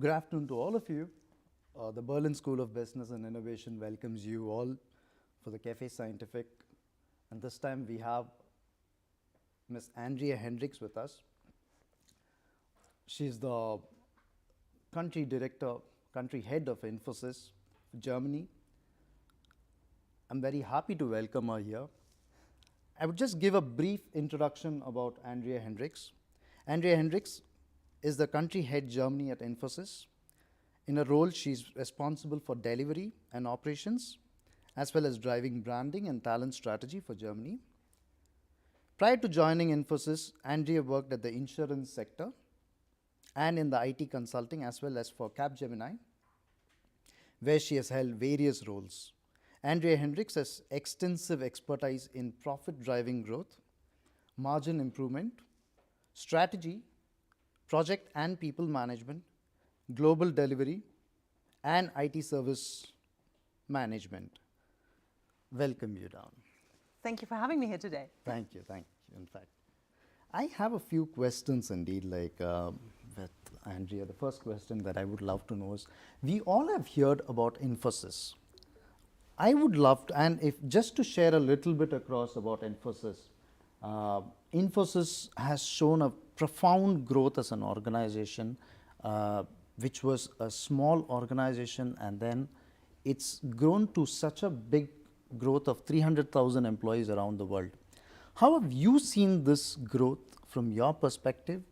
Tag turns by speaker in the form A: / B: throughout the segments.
A: Good afternoon to all of you. The Berlin School of Business and Innovation welcomes you all for the Café Scientifique. And this time we have Ms. Andrea Hendrickx with us. She's the country head of Infosys, Germany. I'm very happy to welcome her here. I would just give a brief introduction about Andrea Hendrickx. Andrea Hendrickx is the country head Germany at Infosys. In her role, she's responsible for delivery and operations, as well as driving branding and talent strategy for Germany. Prior to joining Infosys, Andrea worked at the insurance sector and in the IT consulting, as well as for Capgemini, where she has held various roles. Andrea Hendrickx has extensive expertise in profit-driving growth, margin improvement, strategy, project and people management, global delivery, and IT service management. Welcome you down.
B: Thank you for having me here today.
A: Thank you. In fact, I have a few questions indeed, with Andrea. The first question that I would love to know is, we all have heard about Infosys. I would love to, and if just to share a little bit across about Infosys, Infosys has shown a profound growth as an organization, which was a small organization, and then it's grown to such a big growth of 300,000 employees around the world. How have you seen this growth from your perspective?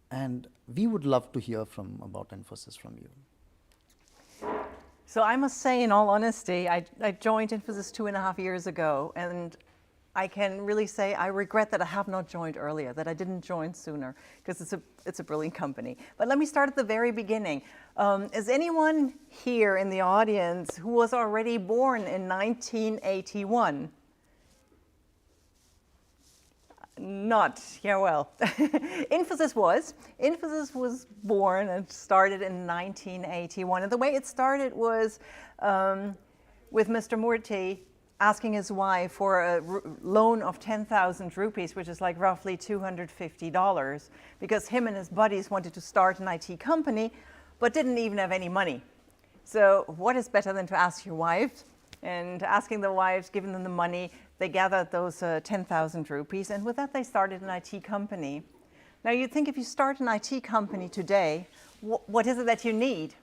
A: And we would love to hear about Infosys from you.
B: So I must say, in all honesty, I joined Infosys 2.5 years ago, and I can really say I regret that I have not joined earlier, that I didn't join sooner, because it's a brilliant company. But let me start at the very beginning. Is anyone here in the audience who was already born in 1981? Not, yeah, well. Infosys was born and started in 1981. And the way it started was with Mr. Murthy asking his wife for a loan of 10,000 rupees, which is like roughly $250, because him and his buddies wanted to start an IT company, but didn't even have any money. So what is better than to ask your wife? And asking the wives, giving them the money, they gathered those 10,000 rupees, and with that they started an IT company. Now you'd think if you start an IT company today, what is it that you need?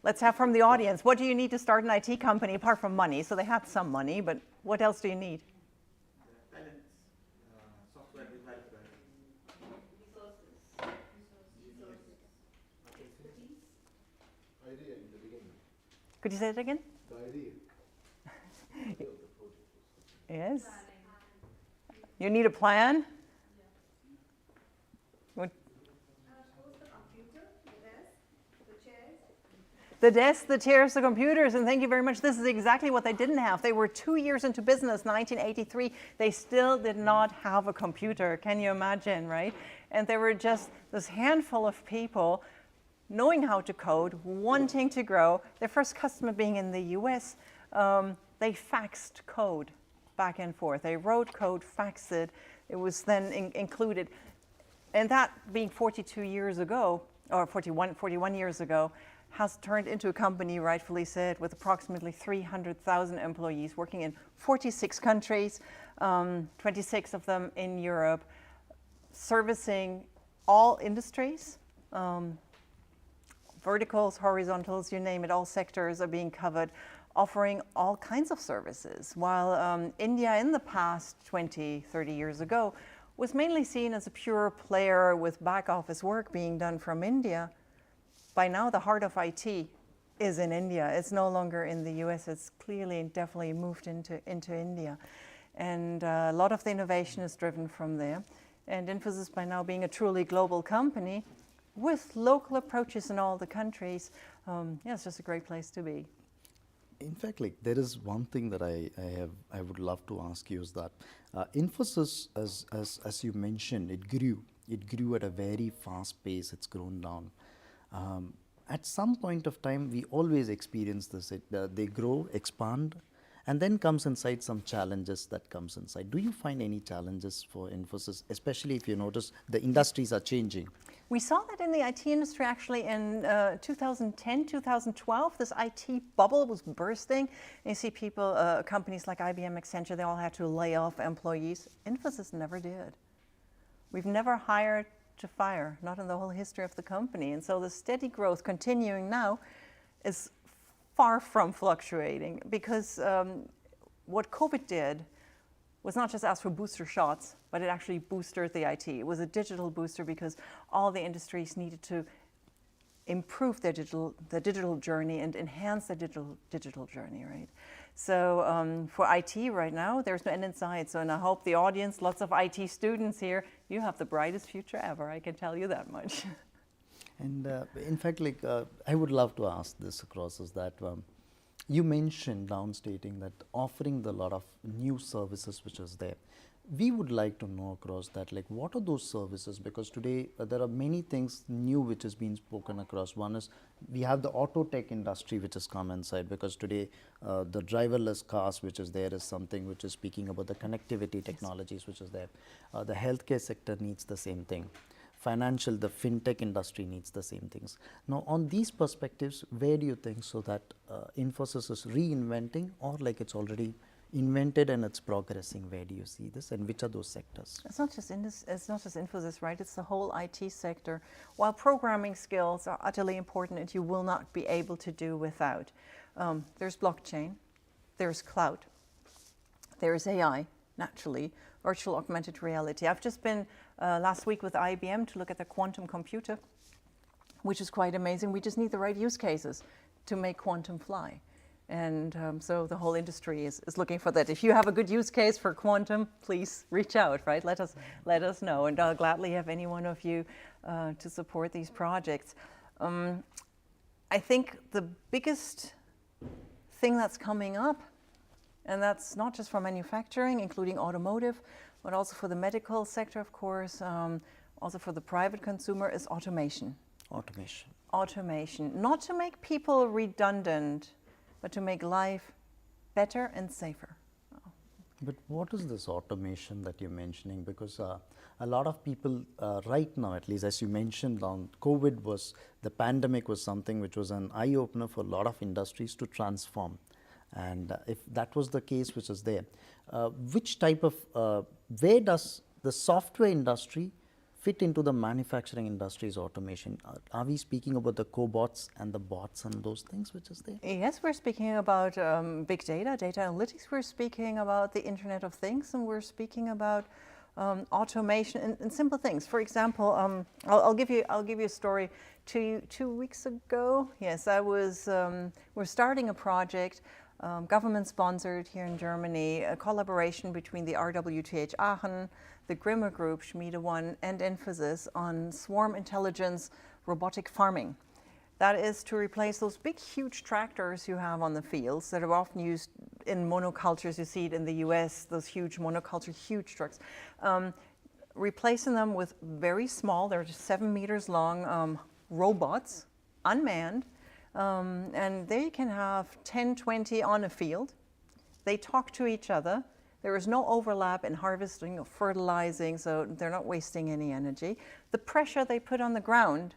B: Let's have from the audience, what do you need to start an IT company apart from money? So they had some money, but what else do you need?
C: Talents, software development, resources. Idea in the beginning.
B: Could you say it again?
C: The idea.
B: Yes. You need a plan? What? The desk, the chairs, the computers, and thank you very much. This is exactly what they didn't have. They were 2 years into business, 1983. They still did not have a computer. Can you imagine, right? And there were just this handful of people knowing how to code, wanting to grow. Their first customer being in the US, they faxed code back and forth. They wrote code, faxed it. It was then included. And that being 42 years ago, or 41 years ago, has turned into a company, rightfully said, with approximately 300,000 employees working in 46 countries, 26 of them in Europe, servicing all industries, verticals, horizontals, you name it, all sectors are being covered, offering all kinds of services. While India in the past 20, 30 years ago was mainly seen as a pure player with back office work being done from India, by now the heart of IT is in India. It's no longer in the US. It's clearly and definitely moved into India. And a lot of the innovation is driven from there. And Infosys, by now being a truly global company with local approaches in all the countries, it's just a great place to be.
A: In fact, there is one thing that I would love to ask you is that Infosys, as you mentioned, it grew at a very fast pace. It's grown down. At some point of time, we always experience this. They grow, expand, and then comes inside some challenges that comes inside. Do you find any challenges for Infosys, especially if you notice the industries are changing?
B: We saw that in the IT industry actually in 2010, 2012. This IT bubble was bursting. And you see people, companies like IBM, Accenture, they all had to lay off employees. Infosys never did. We've never hired to fire, not in the whole history of the company. And so the steady growth continuing now is far from fluctuating, because what COVID did was not just ask for booster shots, but it actually boosted the IT. It was a digital booster because all the industries needed to improve their digital journey and enhance their digital journey, right? So for IT right now, there's no end in sight. So, and I hope the audience, lots of IT students here, you have the brightest future ever. I can tell you that much.
A: And in fact, like I would love to ask this across is that you mentioned downstating that offering the lot of new services which is there. We would like to know across that, like what are those services, because today there are many things new which has been spoken across. One is we have the auto tech industry which has come inside, because today the driverless cars which is there is something which is speaking about the connectivity technologies which is there. The healthcare sector needs the same thing. Financial, the fintech industry needs the same things. Now on these perspectives, where do you think so that Infosys is reinventing, or like it's already invented and it's progressing? Where do you see this, and which are those sectors?
B: It's not just Infosys, right? It's the whole IT sector. While programming skills are utterly important and you will not be able to do without, there's blockchain, there's cloud, there's AI, naturally, virtual augmented reality. I've just been last week with IBM to look at the quantum computer, which is quite amazing. We just need the right use cases to make quantum fly. And so the whole industry is looking for that. If you have a good use case for quantum, please reach out, right? Let us know, and I'll gladly have any one of you to support these projects. I think the biggest thing that's coming up, and that's not just for manufacturing, including automotive, but also for the medical sector, of course, also for the private consumer, is automation. Automation, not to make people redundant, but to make life better and safer.
A: But what is this automation that you're mentioning? Because a lot of people right now, at least as you mentioned, the pandemic was something which was an eye-opener for a lot of industries to transform. And if that was the case which is there, which type of, where does the software industry fit into the manufacturing industry's automation? Are we speaking about the cobots and the bots and those things which is there?
B: Yes, we're speaking about big data, data analytics. We're speaking about the Internet of Things, and we're speaking about automation and simple things. For example, I'll give you a story. 2 weeks ago, yes, we're starting a project, government sponsored here in Germany, a collaboration between the RWTH Aachen, the Grimmer Group, Schmiede One, and Infosys on swarm intelligence robotic farming. That is to replace those big, huge tractors you have on the fields that are often used in monocultures. You see it in the US, those huge monoculture, huge trucks. Replacing them with very small, they're just 7 meters long, robots, unmanned. And there you can have 10, 20 on a field. They talk to each other. There is no overlap in harvesting or fertilizing, so they're not wasting any energy. The pressure they put on the ground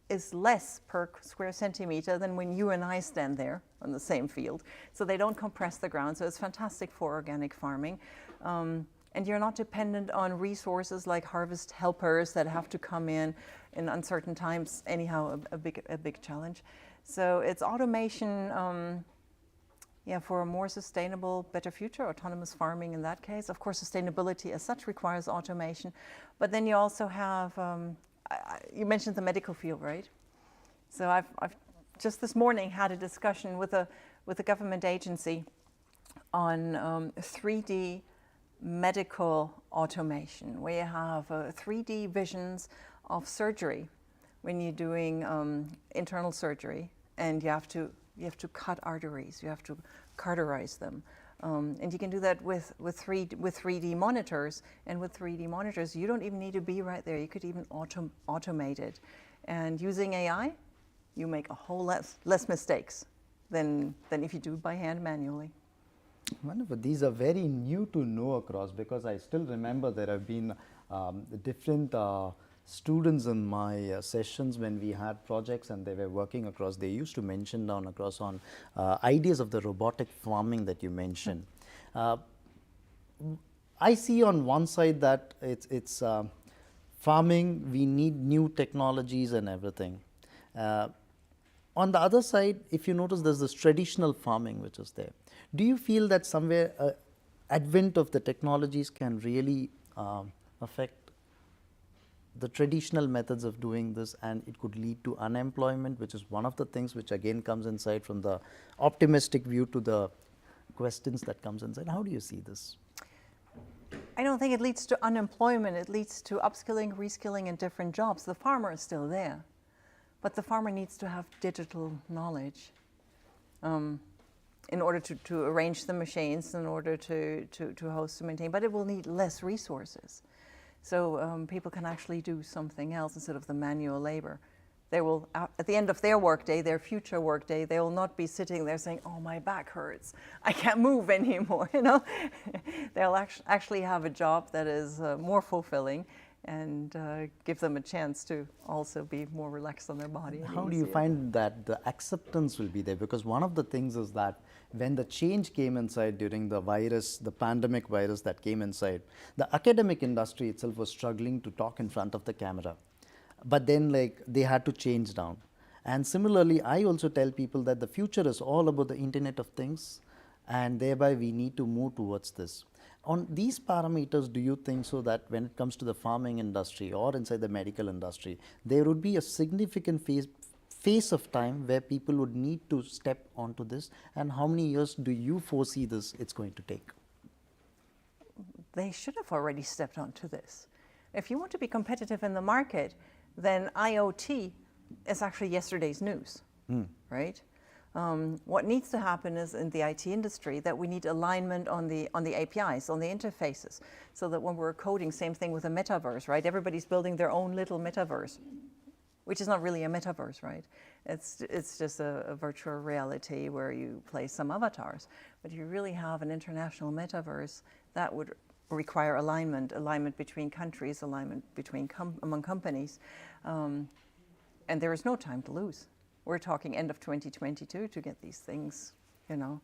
B: is less per square centimeter than when you and I stand there on the same field. So they don't compress the ground, so it's fantastic for organic farming. And you're not dependent on resources like harvest helpers that have to come in uncertain times. Anyhow, a big challenge. So it's automation, for a more sustainable, better future, autonomous farming in that case. Of course, sustainability as such requires automation. But then you also have, you mentioned the medical field, right? So I've just this morning had a discussion with a government agency on 3D medical automation, where you have 3D visions of surgery when you're doing internal surgery, and you have to cut arteries, you have to cauterize them. And you can do that with 3D monitors, and with 3D monitors, you don't even need to be right there. You could even automate it. And using AI, you make a whole less mistakes than if you do it by hand manually.
A: Wonderful. These are very new to know across, because I still remember there have been different students in my sessions when we had projects and they were working across, they used to mention down across on ideas of the robotic farming that you mentioned. I see on one side that it's farming, we need new technologies and everything. On the other side, if you notice, there's this traditional farming which is there. Do you feel that somewhere advent of the technologies can really affect the traditional methods of doing this, and it could lead to unemployment, which is one of the things which again comes inside from the optimistic view to the questions that comes inside? How do you see this?
B: I don't think it leads to unemployment. It leads to upskilling, reskilling in different jobs. The farmer is still there, but the farmer needs to have digital knowledge in order to arrange the machines, in order to host and maintain, but it will need less resources. So people can actually do something else instead of the manual labor. They will, at the end of their workday, their future workday, they will not be sitting there saying, "Oh, my back hurts, I can't move anymore." You know, they'll actually have a job that is more fulfilling and give them a chance to also be more relaxed on their body.
A: How do you find that the acceptance will be there? Because one of the things is that when the change came inside during the virus, the pandemic virus that came inside, the academic industry itself was struggling to talk in front of the camera. But then they had to change down. And similarly, I also tell people that the future is all about the Internet of Things, and thereby we need to move towards this. On these parameters, do you think so that when it comes to the farming industry or inside the medical industry, there would be a significant phase of time where people would need to step onto this, and how many years do you foresee this it's going to take?
B: They should have already stepped onto this. If you want to be competitive in the market, then IoT is actually yesterday's news, right? What needs to happen is in the IT industry that we need alignment on the APIs, on the interfaces, so that when we're coding, same thing with the metaverse, right? Everybody's building their own little metaverse, which is not really a metaverse, right? It's just a virtual reality where you play some avatars. But if you really have an international metaverse, that would require alignment between countries, alignment between among companies, and there is no time to lose. We're talking end of 2022 to get these things, you know,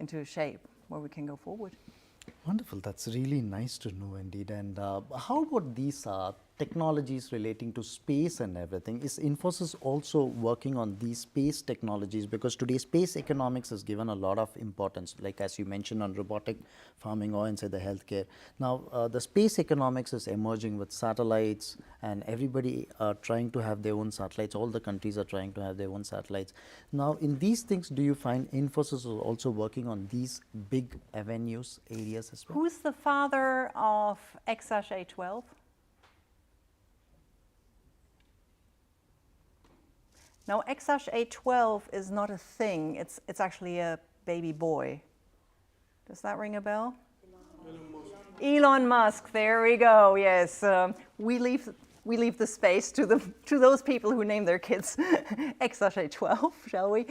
B: into shape where we can go forward.
A: Wonderful. That's really nice to know indeed. And how about these technologies relating to space and everything? Is Infosys also working on these space technologies? Because today space economics is given a lot of importance, like as you mentioned on robotic farming or inside the healthcare. Now the space economics is emerging with satellites, and everybody are trying to have their own satellites. All the countries are trying to have their own satellites. Now in these things, do you find Infosys is also working on these big avenues, areas as well?
B: Who's the father of XA12? Now, XA12 is not a thing. It's actually a baby boy. Does that ring a bell? Elon Musk. There we go. Yes, we leave the space to those people who name their kids XA12, shall we?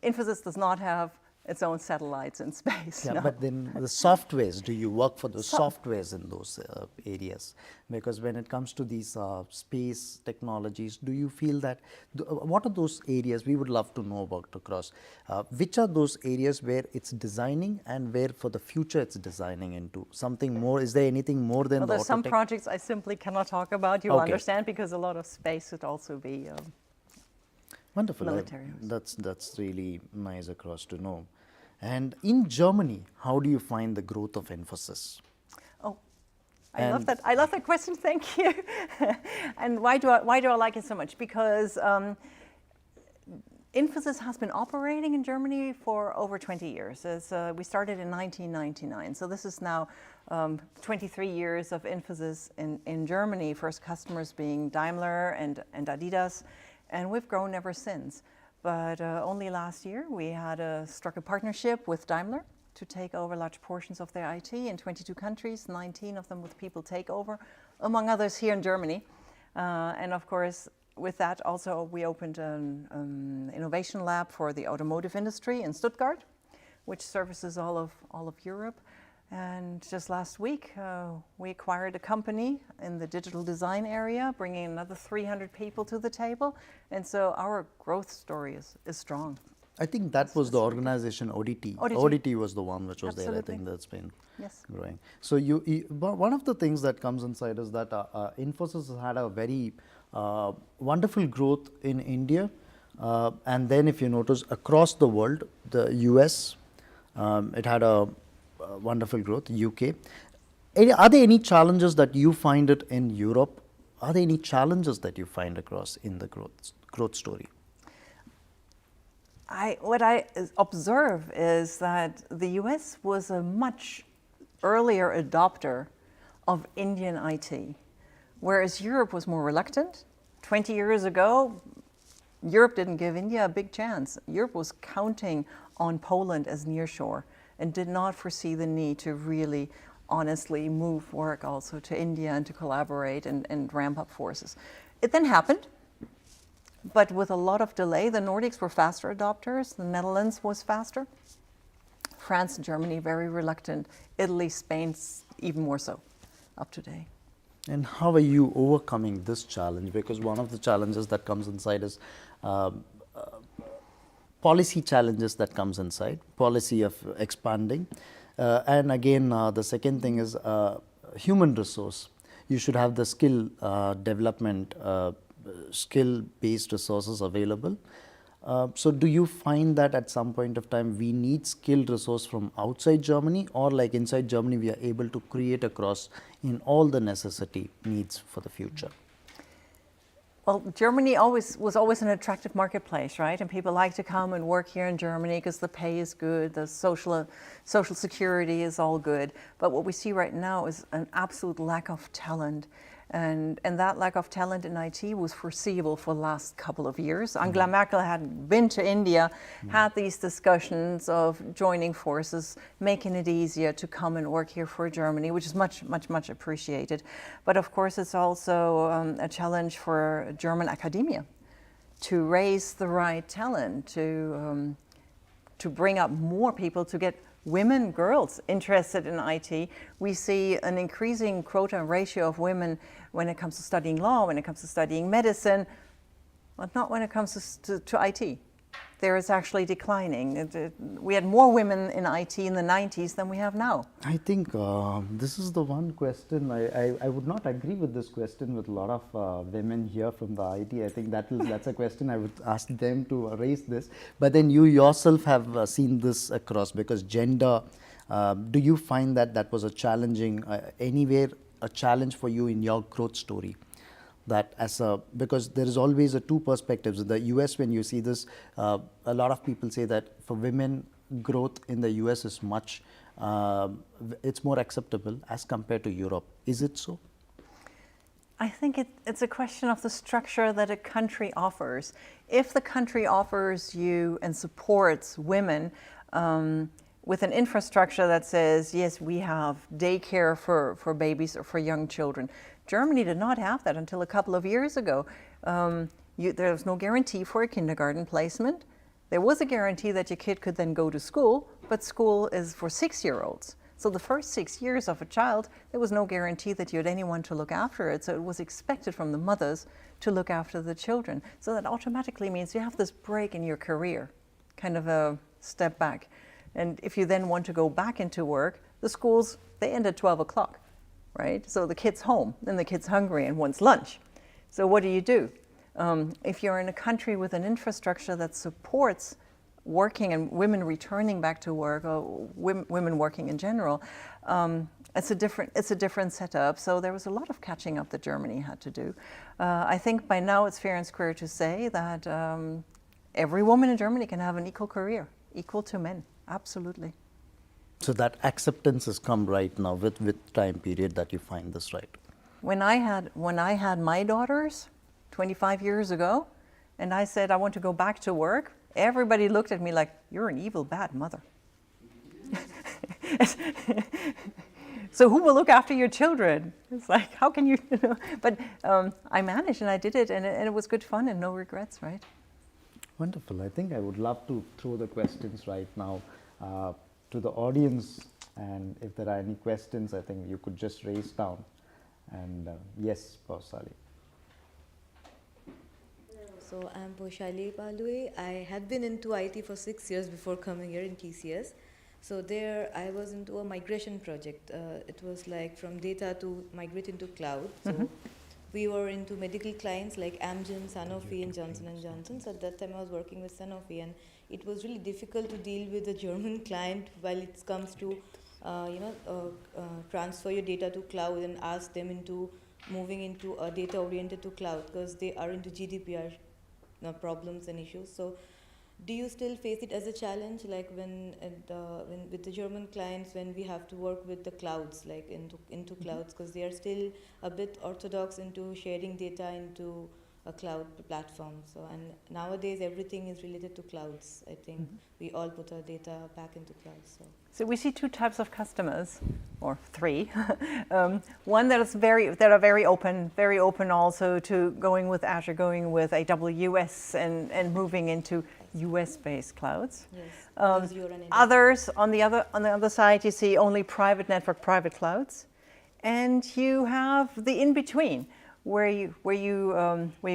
B: Infosys does not have its own satellites in space.
A: Yeah,
B: no.
A: but then the softwares, do you work for the softwares in those areas? Because when it comes to these space technologies, do you feel that, what are those areas we would love to know about across? Which are those areas where it's designing and where for the future it's designing into? Something more, is there anything more than
B: Well,
A: the
B: there's some
A: autotech?
B: projects I simply cannot talk about, you
A: Okay.
B: understand, because a lot of space could also be
A: Wonderful.
B: military.
A: That's really nice across to know. And in Germany, how do you find the growth of Infosys?
B: Oh, I love that. I love that question. Thank you. And why do I like it so much? Because Infosys has been operating in Germany for over 20 years. We started in 1999, so this is now 23 years of Infosys in Germany. First customers being Daimler and Adidas, and we've grown ever since. But only last year we had struck a partnership with Daimler to take over large portions of their IT in 22 countries, 19 of them with people takeover, among others here in Germany. And of course, with that also we opened an innovation lab for the automotive industry in Stuttgart, which services all of Europe. And just last week, we acquired a company in the digital design area, bringing another 300 people to the table. And so our growth story is strong.
A: I think that was the organization ODT. ODT was the one which was there. I
B: Absolutely.
A: think that's been
B: Yes.
A: growing. So one of the things that comes inside is that Infosys has had a very wonderful growth in India, and then if you notice across the world, the US, it had a wonderful growth. UK. Are there any challenges that you find it in Europe? Are there any challenges that you find across in the growth story?
B: What I observe is that the US was a much earlier adopter of Indian IT, whereas Europe was more reluctant. 20 years ago, Europe didn't give India a big chance. Europe was counting on Poland as nearshore and did not foresee the need to really honestly move work also to India and to collaborate and ramp up forces. It then happened. But with a lot of delay. The Nordics were faster adopters, the Netherlands was faster, France and Germany very reluctant, Italy, Spain even more so up to date.
A: And how are you overcoming this challenge? Because one of the challenges that comes inside is policy challenges that comes inside, policy of expanding. And again, the second thing is human resource. You should have the skill development, skill-based resources available. So do you find that at some point of time we need skilled resource from outside Germany, or like inside Germany we are able to create across in all the necessity needs for the future?
B: Well, Germany was always an attractive marketplace, right? And people like to come and work here in Germany because the pay is good, the social security is all good. But what we see right now is an absolute lack of talent. And that lack of talent in IT was foreseeable for the last couple of years. Angela Merkel had been to India, had these discussions of joining forces, making it easier to come and work here for Germany, which is much, much, much appreciated. But of course, it's also a challenge for German academia to raise the right talent, to bring up more people, to get women, girls interested in IT. We see an increasing quota ratio of women when it comes to studying law, when it comes to studying medicine, but not when it comes to IT. There is actually declining. We had more women in IT in the 90s than we have now.
A: I think this is the one question, I would not agree with this question with a lot of women here from the IT. I think that's a question I would ask them to raise this. But then you yourself have seen this across, because gender, do you find that was a challenging, anywhere a challenge for you in your growth story? That because there is always two perspectives. In the US, when you see this, a lot of people say that for women, growth in the US is much, it's more acceptable as compared to Europe. Is it so?
B: I think it's a question of the structure that a country offers. If the country offers you and supports women with an infrastructure that says, yes, we have daycare for babies or for young children. Germany did not have that until a couple of years ago. There was no guarantee for a kindergarten placement. There was a guarantee that your kid could then go to school, but school is for 6-year-olds. So the first 6 years of a child, there was no guarantee that you had anyone to look after it. So it was expected from the mothers to look after the children. So that automatically means you have this break in your career, kind of a step back. And if you then want to go back into work, the schools, they end at 12 o'clock, right? So the kid's home, then the kid's hungry and wants lunch. So what do? If you're in a country with an infrastructure that supports working and women returning back to work, or women working in general, it's a different setup. So there was a lot of catching up that Germany had to do. I think by now it's fair and square to say that every woman in Germany can have an equal career, equal to men, absolutely.
A: So that acceptance has come right now with time period that you find this right.
B: When I had my daughters 25 years ago, and I said I want to go back to work, everybody looked at me like, you're an evil, bad mother. So who will look after your children? It's like, how can you, But I managed and I did it, and it was good fun and no regrets, right?
A: Wonderful. I think I would love to throw the questions right now to the audience And if there are any questions, I think you could just raise down. And yes, Pausali.
D: So I'm Poshali Palue. I had been into IT for 6 years before coming here in TCS. So there I was into a migration project. It was like from data to migrate into cloud. So we were into medical clients like Amgen, Sanofi and Johnson & Johnson. So at that time I was working with Sanofi, and it was really difficult to deal with a German client while it comes to transfer your data to cloud and ask them into moving into a data oriented to cloud, because they are into GDPR problems and issues. So do you still face it as a challenge, like when with the German clients, when we have to work with the clouds, like into clouds, because they are still a bit orthodox into sharing data into a cloud platform? So, and nowadays everything is related to clouds. I think we all put our data back into clouds.
B: So we see two types of customers, or three. One that are very open also to going with Azure, going with AWS, and moving into US-based clouds.
D: Yes.
B: Others on the other side, you see only private network, private clouds, and you have the in between, where you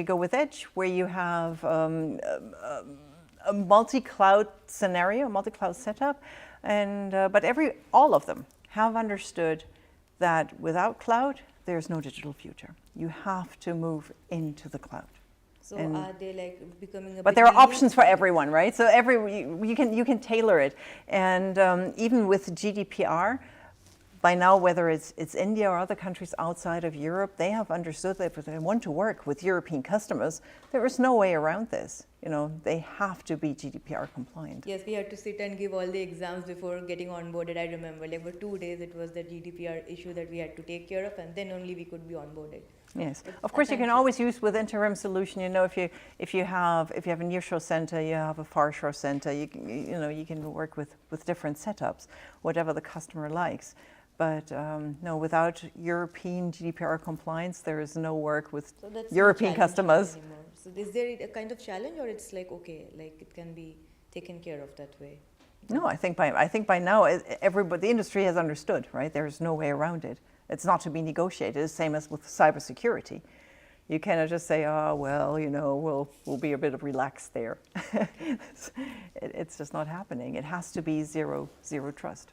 B: go with edge, where you have a multi-cloud scenario, multi-cloud setup. And but all of them have understood that without cloud, there's no digital future. You have to move into the cloud.
D: So are they like becoming a
B: But there are options for everyone, right? So you can tailor it. And even with GDPR, by now, whether it's India or other countries outside of Europe, they have understood that if they want to work with European customers, there is no way around this. They have to be GDPR compliant.
D: Yes, we had to sit and give all the exams before getting onboarded. I remember, like for 2 days, it was the GDPR issue that we had to take care of, and then only we could be onboarded.
B: Yes, of course you can always use with interim solution. If you have a nearshore center, you have a farshore center. You can work with different setups, whatever the customer likes. But no, without European GDPR compliance, there is no work with European customers.
D: Anymore. So is there a kind of challenge, or it's like okay, like it can be taken care of that way?
B: No, I think by now everybody, the industry has understood, right? There's no way around it. It's not to be negotiated. It's the same as with cybersecurity. You cannot just say, oh well, we'll be a bit relaxed there. It's just not happening. It has to be zero trust.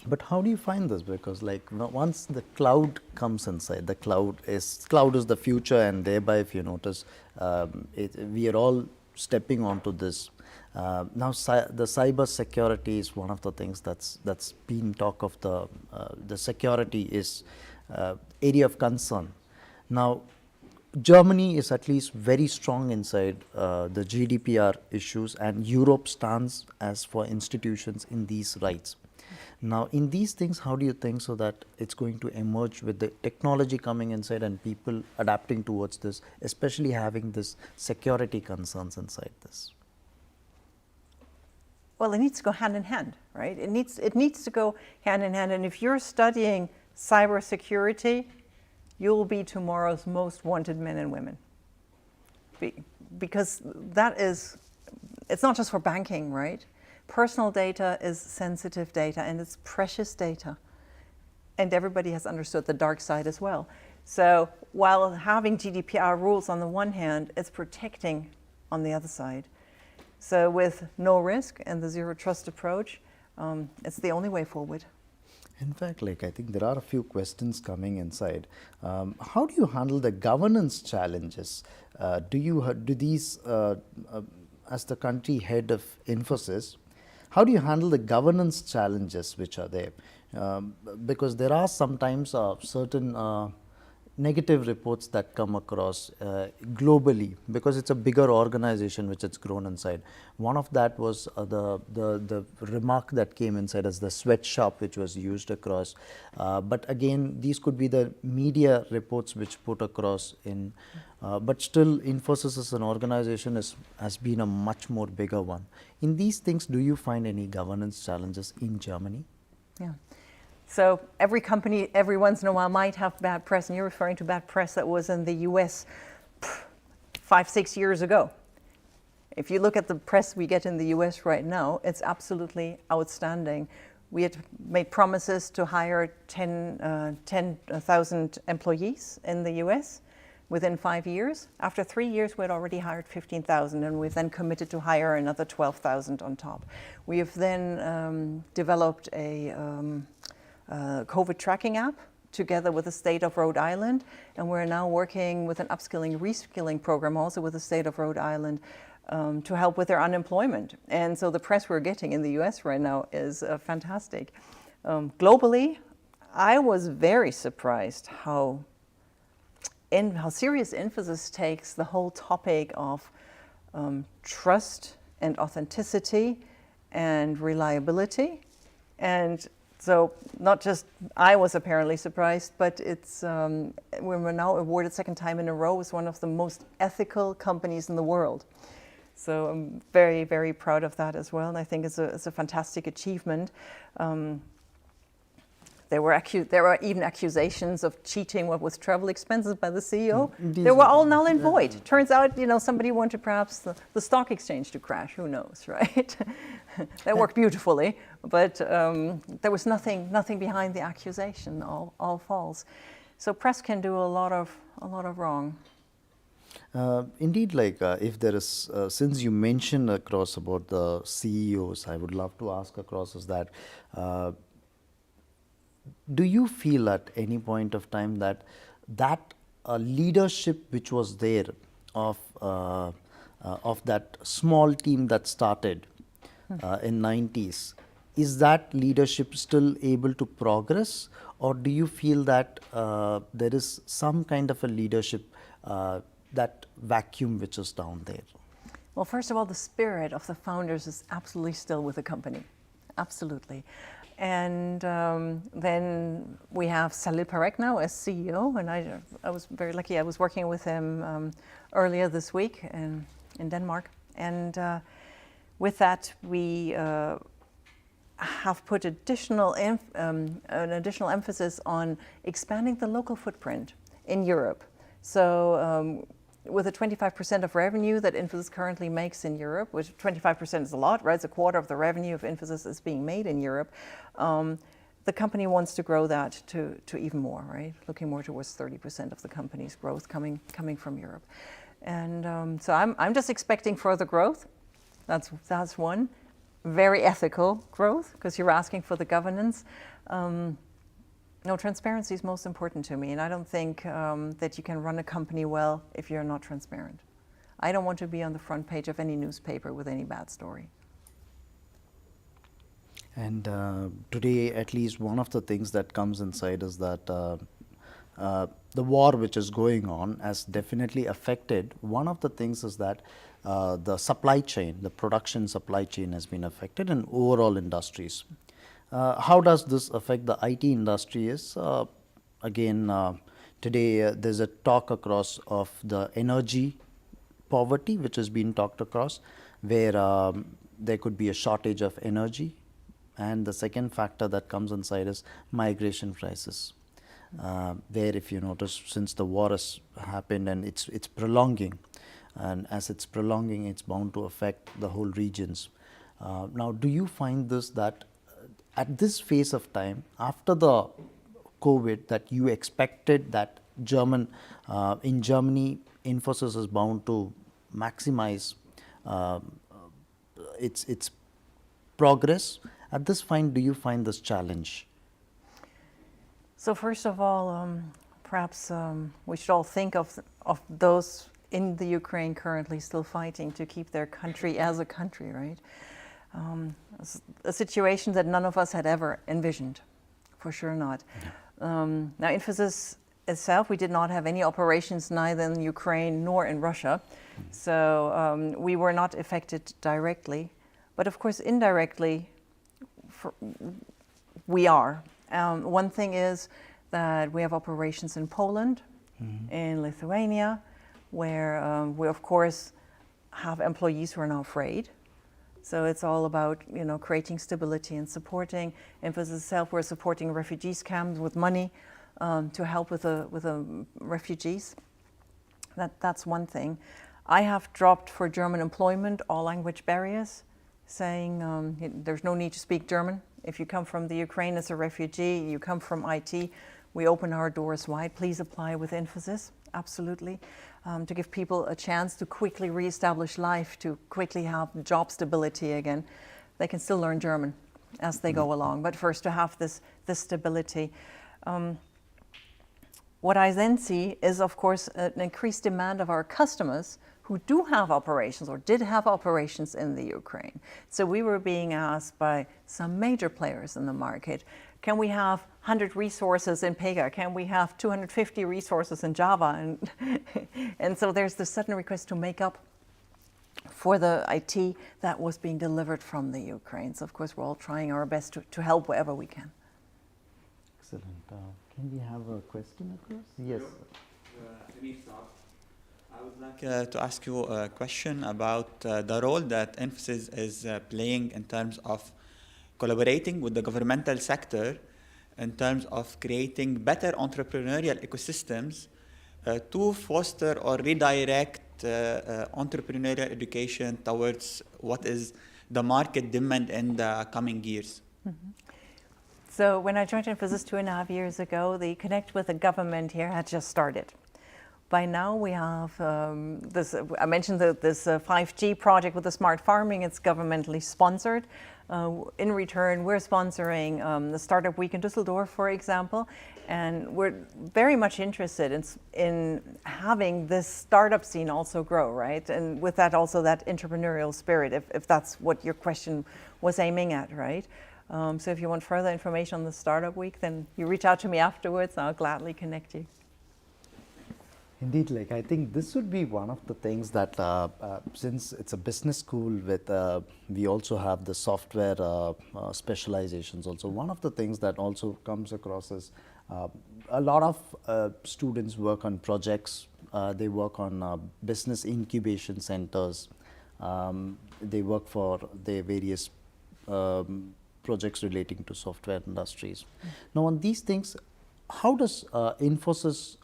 A: But how do you find this? Because once the cloud comes inside, the cloud is the future, and thereby, if you notice, we are all stepping onto this. Now, the cybersecurity is one of the things that's been talk of the security is area of concern. Now, Germany is at least very strong inside the GDPR issues, and Europe stands as for institutions in these rights. Now, in these things, how do you think so that it's going to emerge with the technology coming inside and people adapting towards this, especially having this security concerns inside this?
B: Well, it needs to go hand in hand, right? It needs to go hand in hand. And if you're studying cybersecurity, you'll be tomorrow's most wanted men and women. Because it's not just for banking, right? Personal data is sensitive data, and it's precious data. And everybody has understood the dark side as well. So while having GDPR rules on the one hand, it's protecting on the other side. So with no risk and the zero trust approach, it's the only way forward.
A: In fact, I think there are a few questions coming inside. How do you handle the governance challenges? Do these, as the country head of Infosys, how do you handle the governance challenges which are there? Because there are sometimes certain negative reports that come across globally, because it's a bigger organization which it's grown inside. One of that was the remark that came inside as the sweatshop which was used across. But again, these could be the media reports which put across in, but still Infosys as an organization has been a much more bigger one. In these things, do you find any governance challenges in Germany?
B: Yeah. So every company, every once in a while, might have bad press, and you're referring to bad press that was in the US 5-6 years ago. If you look at the press we get in the US right now, it's absolutely outstanding. we had made promises to hire 10,000 employees in the US within 5 years. After 3 years, we had already hired 15,000, and we've then committed to hire another 12,000 on top. We have then developed a COVID tracking app together with the state of Rhode Island, and we're now working with an upskilling, reskilling program also with the state of Rhode Island to help with their unemployment. And so the press we're getting in the US right now is fantastic. Globally, I was very surprised how serious Infosys takes the whole topic of trust and authenticity and reliability. And so not just I was apparently surprised, but it's we were now awarded second time in a row as one of the most ethical companies in the world. So I'm very, very proud of that as well, and I think it's a fantastic achievement. There were even accusations of cheating with travel expenses by the CEO. They were all null and void. Turns out, somebody wanted perhaps the stock exchange to crash. Who knows, right? That worked beautifully, but there was nothing behind the accusation. All false. So press can do a lot of wrong.
A: Indeed, if there is, since you mentioned across about the CEOs, I would love to ask across is that. Do you feel at any point of time that leadership which was there of that small team that started in 90s, is that leadership still able to progress, or do you feel that there is some kind of a leadership, that vacuum which is down there?
B: Well, first of all, the spirit of the founders is absolutely still with the company, absolutely. And then we have Salil Parekh now as CEO, and I was very lucky. I was working with him earlier this week in Denmark, and with that we have put an additional emphasis on expanding the local footprint in Europe. So with the 25% of revenue that Infosys currently makes in Europe, which 25% is a lot, right? It's a quarter of the revenue of Infosys is being made in Europe. The company wants to grow that to even more, right? Looking more towards 30% of the company's growth coming from Europe. And so I'm just expecting further growth. That's one. Very ethical growth, because you're asking for the governance. No, transparency is most important to me, and I don't think that you can run a company well if you're not transparent. I don't want to be on the front page of any newspaper with any bad story.
A: And today, at least one of the things that comes inside is that the war which is going on has definitely affected. One of the things is that the supply chain, the production supply chain has been affected in overall industries. How does this affect the IT industry is, again, today there's a talk across of the energy poverty which has been talked across, where there could be a shortage of energy, and the second factor that comes inside is migration crisis, where if you notice, since the war has happened and it's prolonging, and as it's prolonging, it's bound to affect the whole regions. Now, do you find this that at this phase of time, after the COVID, that you expected that in Germany, Infosys is bound to maximize its progress? At this point, do you find this challenge?
B: So first of all, perhaps we should all think of those in the Ukraine currently still fighting to keep their country as a country, right? A situation that none of us had ever envisioned, for sure not. Now, Infosys itself, we did not have any operations neither in Ukraine nor in Russia, so we were not affected directly. But of course, indirectly, we are. One thing is that we have operations in Poland, in Lithuania, where we of course have employees who are now afraid. So it's all about creating stability and supporting. Infosys itself, we're supporting refugees camps with money to help with the refugees. That's one thing. I have dropped for German employment all language barriers, saying there's no need to speak German If you come from the Ukraine as a refugee, you come from IT, we open our doors wide. Please apply with Infosys, absolutely, to give people a chance to quickly reestablish life, to quickly have job stability again. They can still learn German as they go along, but first to have this stability. What I then see is, of course, an increased demand of our customers who do have operations or did have operations in the Ukraine. So we were being asked by some major players in the market, can we have 100 resources in Pega? Can we have 250 resources in Java? And so there's this sudden request to make up for the IT that was being delivered from the Ukraine. So of course, we're all trying our best to help wherever we can.
A: Excellent. Can we have a question across? Yes.
E: I would like to ask you a question about the role that Infosys is playing in terms of collaborating with the governmental sector in terms of creating better entrepreneurial ecosystems to foster or redirect entrepreneurial education towards what is the market demand in the coming years.
B: Mm-hmm. So when I joined Infosys 2.5 years ago, the Connect with the Government here had just started. By now we have this, I mentioned this 5G project with the smart farming, it's governmentally sponsored. In return, we're sponsoring the Startup Week in Düsseldorf, for example, and we're very much interested in having this startup scene also grow, right? And with that also that entrepreneurial spirit, if that's what your question was aiming at, right? So if you want further information on the Startup Week, then you reach out to me afterwards, and I'll gladly connect you.
A: Indeed, like I think this would be one of the things that since it's a business school with we also have the software specializations also. One of the things that also comes across is a lot of students work on projects, they work on business incubation centers, they work for their various projects relating to software industries. Now on these things, how does Infosys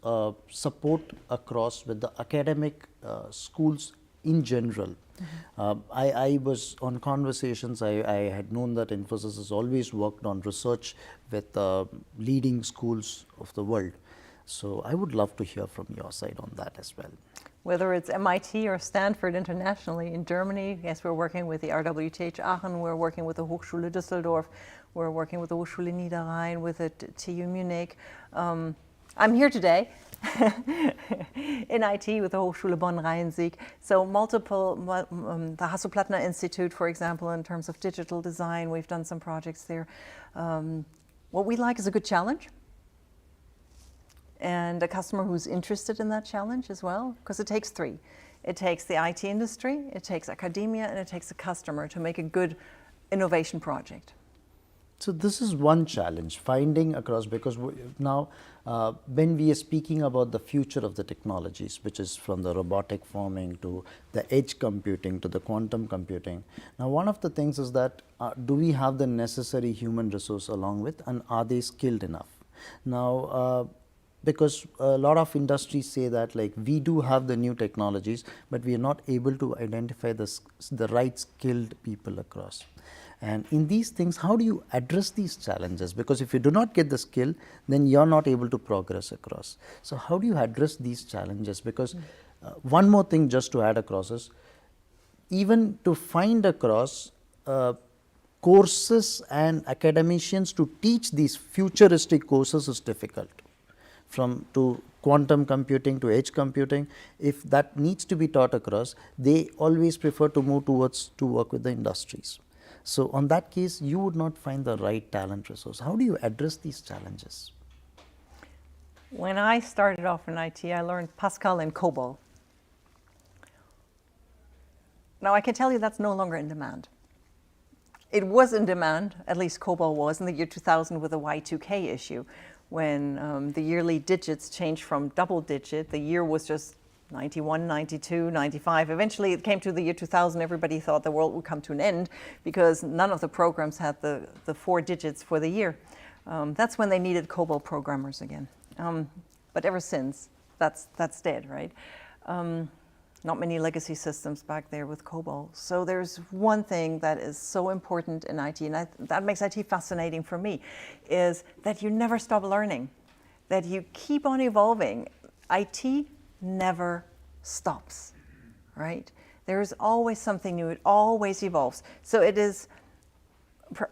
A: support across with the academic schools in general? I was on conversations, I had known that Infosys has always worked on research with leading schools of the world. So I would love to hear from your side on that as well.
B: Whether it's MIT or Stanford internationally, in Germany, yes, we're working with the RWTH Aachen, we're working with the Hochschule Düsseldorf, we're working with the Hochschule Niederrhein, with the TU Munich. I'm here today in IT with the Hochschule Bonn-Rhein-Sieg. So multiple, the Hasso-Plattner Institute, for example, in terms of digital design, we've done some projects there. What we like is a good challenge, and a customer who's interested in that challenge as well, because it takes three. It takes the IT industry, it takes academia, and it takes a customer to make a good innovation project.
A: So this is one challenge, finding across, because now when we are speaking about the future of the technologies, which is from the robotic farming to the edge computing to the quantum computing. Now one of the things is that do we have the necessary human resource along with, and are they skilled enough? Now because a lot of industries say that like we do have the new technologies, but we are not able to identify the right skilled people across. And in these things, how do you address these challenges? Because if you do not get the skill, then you're not able to progress across. So how do you address these challenges? Because one more thing just to add across is, even to find across courses and academicians to teach these futuristic courses is difficult. From to quantum computing to edge computing, if that needs to be taught across, they always prefer to move towards to work with the industries. So on that case, you would not find the right talent resource. How do you address these challenges?
B: When I started off in IT, I learned Pascal and COBOL. Now I can tell you that's no longer in demand. It was in demand, at least COBOL was, in the year 2000 with the Y2K issue, when the yearly digits changed from double digit. The year was just 91, 92, 95. Eventually it came to the year 2000, everybody thought the world would come to an end because none of the programs had the 4 digits for the year. That's when they needed COBOL programmers again. But ever since, that's dead, right? not many legacy systems back there with COBOL. So there's one thing that is so important in IT, and that makes IT fascinating for me, is that you never stop learning, that you keep on evolving. IT never stops, right? There's always something new, it always evolves. So it is,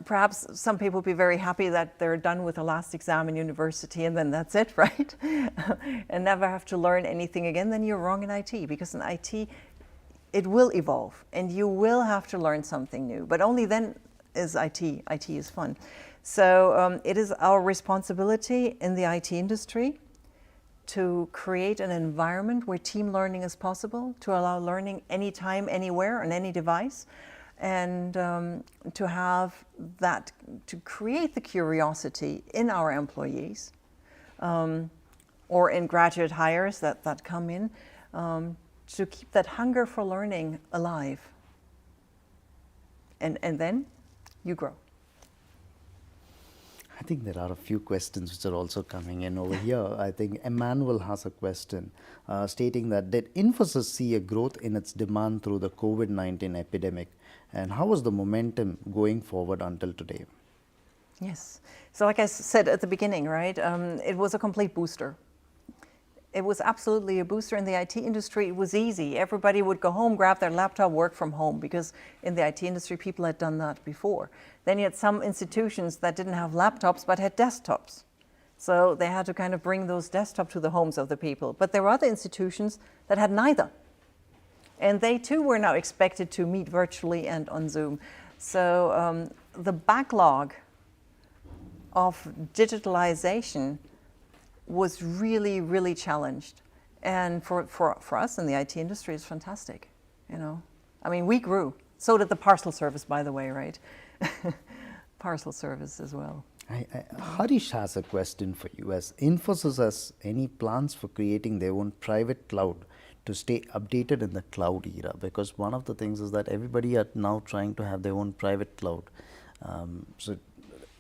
B: perhaps some people will be very happy that they're done with the last exam in university and then that's it, right? And never have to learn anything again. Then you're wrong in IT, because in IT, it will evolve and you will have to learn something new, but only then is IT is fun. So it is our responsibility in the IT industry to create an environment where team learning is possible, to allow learning anytime, anywhere, on any device, and to have that, to create the curiosity in our employees or in graduate hires that come in, to keep that hunger for learning alive. And then you grow.
A: I think there are a few questions which are also coming in over here. I think Emmanuel has a question stating that did Infosys see a growth in its demand through the COVID-19 epidemic, and how was the momentum going forward until today?
B: Yes. So like I said at the beginning, right, it was a complete booster. It was absolutely a booster in the IT industry. It was easy. Everybody would go home, grab their laptop, work from home, because in the IT industry, people had done that before. Then you had some institutions that didn't have laptops, but had desktops. So they had to kind of bring those desktops to the homes of the people. But there were other institutions that had neither. And they too were now expected to meet virtually and on Zoom. So the backlog of digitalization was really, really challenged. And for us in the IT industry, it's fantastic, you know. I mean, we grew. So did the parcel service, by the way, right? Parcel service as well.
A: Harish has a question for you. As Infosys has any plans for creating their own private cloud to stay updated in the cloud era? Because one of the things is that everybody are now trying to have their own private cloud. So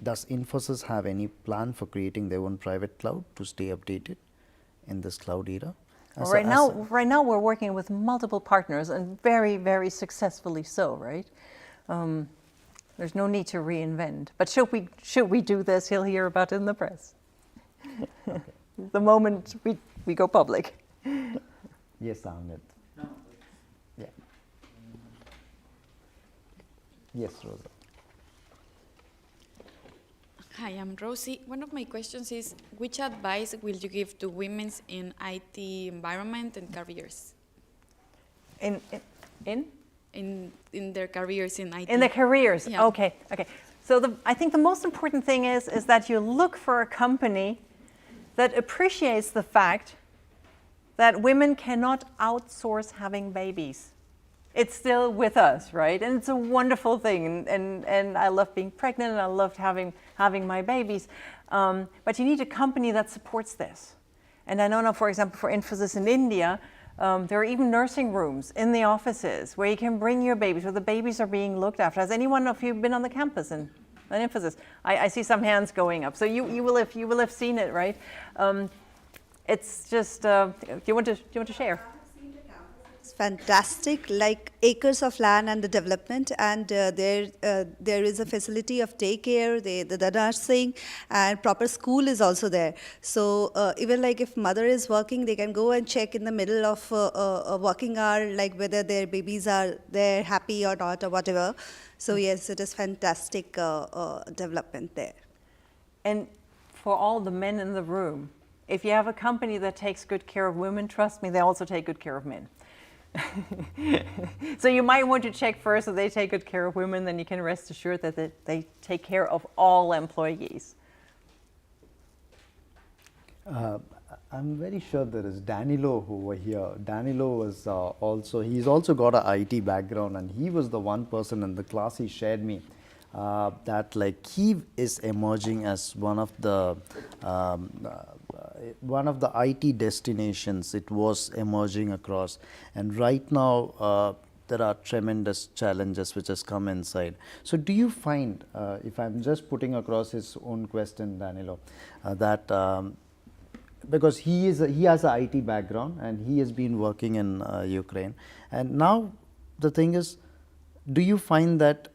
A: does Infosys have any plan for creating their own private cloud to stay updated in this cloud era?
B: Right now we're working with multiple partners, and very, very successfully so, right? There's no need to reinvent. But should we do this, he'll hear about it in the press. Okay. The moment we go public.
A: Yes, Amit. No. Yeah. Yes, Rosa.
F: Hi, I'm Rosie. One of my questions is, which advice will you give to women in IT environment and careers?
B: In
F: their careers in IT.
B: In their careers,
F: yeah.
B: Okay. So I think the most important thing is that you look for a company that appreciates the fact that women cannot outsource having babies. It's still with us, right? And it's a wonderful thing, and I love being pregnant, and I loved having my babies. But you need a company that supports this. And I know, for example, for Infosys in India, there are even nursing rooms in the offices where you can bring your babies, where the babies are being looked after. Has anyone of you been on the campus in Infosys? I see some hands going up. So you will have seen it, right? It's just. Do you want to share?
G: It's fantastic, like acres of land and the development, and there is a facility of daycare, the nursing, and proper school is also there. So even like if mother is working, they can go and check in the middle of a working hour, like whether their babies are there happy or not or whatever. So yes, it is fantastic development there.
B: And for all the men in the room, if you have a company that takes good care of women, trust me, they also take good care of men. So you might want to check first that they take good care of women, then you can rest assured that they take care of all employees.
A: I'm very sure there is Danilo over here. Danilo was he's also got an IT background, and he was the one person in the class he shared me that like he is emerging as one of the IT destinations. It was emerging across, and right now there are tremendous challenges which has come inside. So do you find, if I'm just putting across his own question, Danilo, that because he has an IT background and he has been working in Ukraine. And now the thing is, do you find that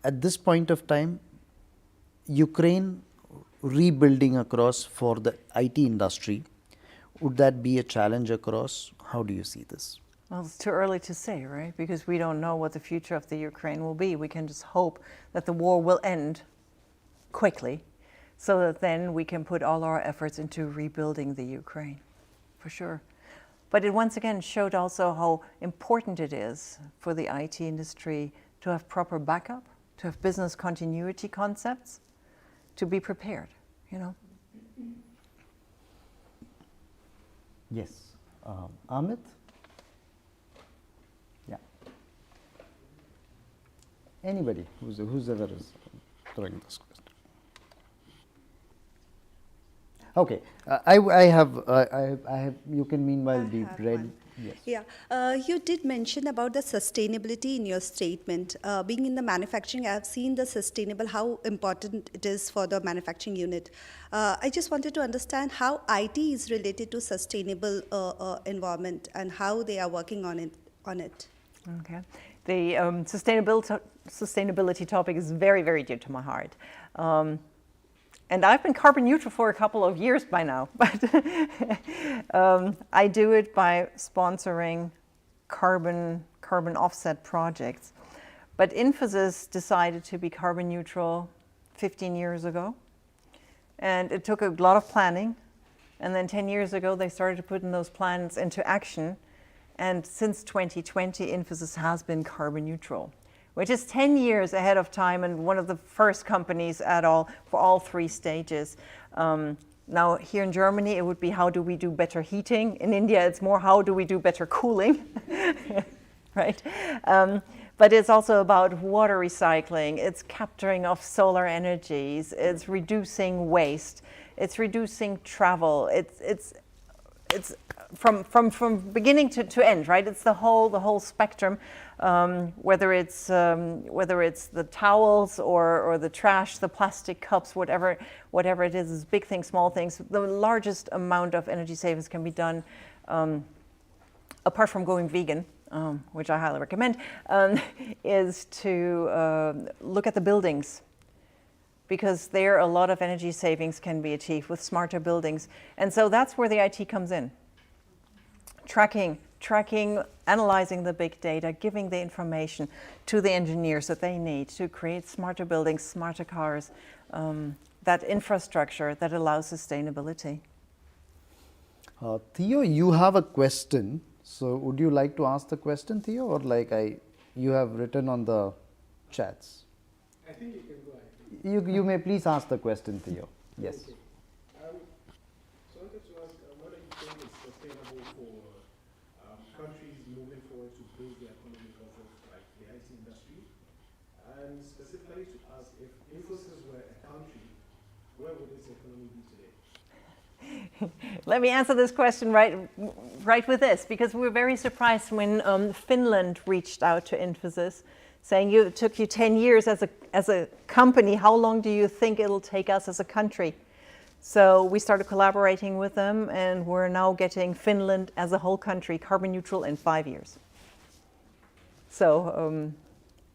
A: at this point of time, Ukraine rebuilding across for the IT industry, would that be a challenge across? How do you see this?
B: Well, it's too early to say, right? Because we don't know what the future of the Ukraine will be. We can just hope that the war will end quickly so that then we can put all our efforts into rebuilding the Ukraine, for sure. But it once again showed also how important it is for the IT industry to have proper backup, to have business continuity concepts, to be prepared, you know.
A: Yes. Amit? Yeah. Anybody who's ever is throwing this question. Okay. I have. You can meanwhile be
G: have
A: read.
G: one.
A: Yes.
G: Yeah, you did mention about the sustainability in your statement. Being in the manufacturing, I have seen the sustainable, how important it is for the manufacturing unit. I just wanted to understand how IT is related to sustainable environment and how they are working on it.
B: Okay. The sustainability topic is very, very dear to my heart. And I've been carbon neutral for a couple of years by now, but I do it by sponsoring carbon offset projects. But Infosys decided to be carbon neutral 15 years ago, and it took a lot of planning. And then 10 years ago, they started putting those plans into action. And since 2020, Infosys has been carbon neutral, which is 10 years ahead of time and one of the first companies for all three stages. Now here in Germany, it would be how do we do better heating? In India, it's more how do we do better cooling, right? But it's also about water recycling, it's capturing of solar energies, it's reducing waste, it's reducing travel, it's from beginning to end, right? It's the whole spectrum. Whether it's the towels or the trash, the plastic cups, whatever it is big things, small things. The largest amount of energy savings can be done, apart from going vegan, which I highly recommend, is to look at the buildings, because there a lot of energy savings can be achieved with smarter buildings, and so that's where the IT comes in. Tracking, analyzing the big data, giving the information to the engineers that they need to create smarter buildings, smarter cars, that infrastructure that allows sustainability.
A: Theo, you have a question. So would you like to ask the question, Theo, or you have written on the chats?
C: I think you can go ahead.
A: You may please ask the question, Theo. Yes.
C: Okay. So I wanted to ask, what do you think is sustainable for countries moving forward to build their economy off of like the IT industry? And specifically to ask, if Infosys were a country, where would its economy be today?
B: Let me answer this question right with this, because we were very surprised when Finland reached out to Infosys, saying it took you 10 years as a company. How long do you think it'll take us as a country? So we started collaborating with them, and we're now getting Finland as a whole country carbon neutral in 5 years. So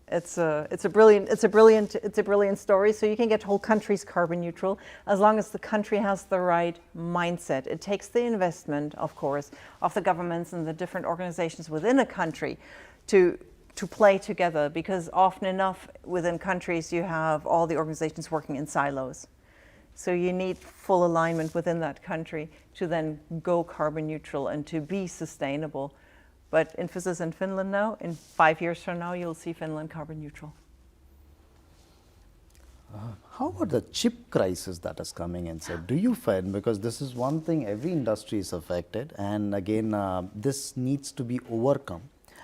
B: it's a brilliant story. So you can get whole countries carbon neutral as long as the country has the right mindset. It takes the investment, of course, of the governments and the different organizations within a country to play together, because often enough within countries you have all the organizations working in silos. So you need full alignment within that country to then go carbon neutral and to be sustainable. But Infosys in Finland now, in 5 years from now, you'll see Finland carbon neutral.
A: How about the chip crisis that is coming in? So do you find, because this is one thing, every industry is affected, and again, this needs to be overcome.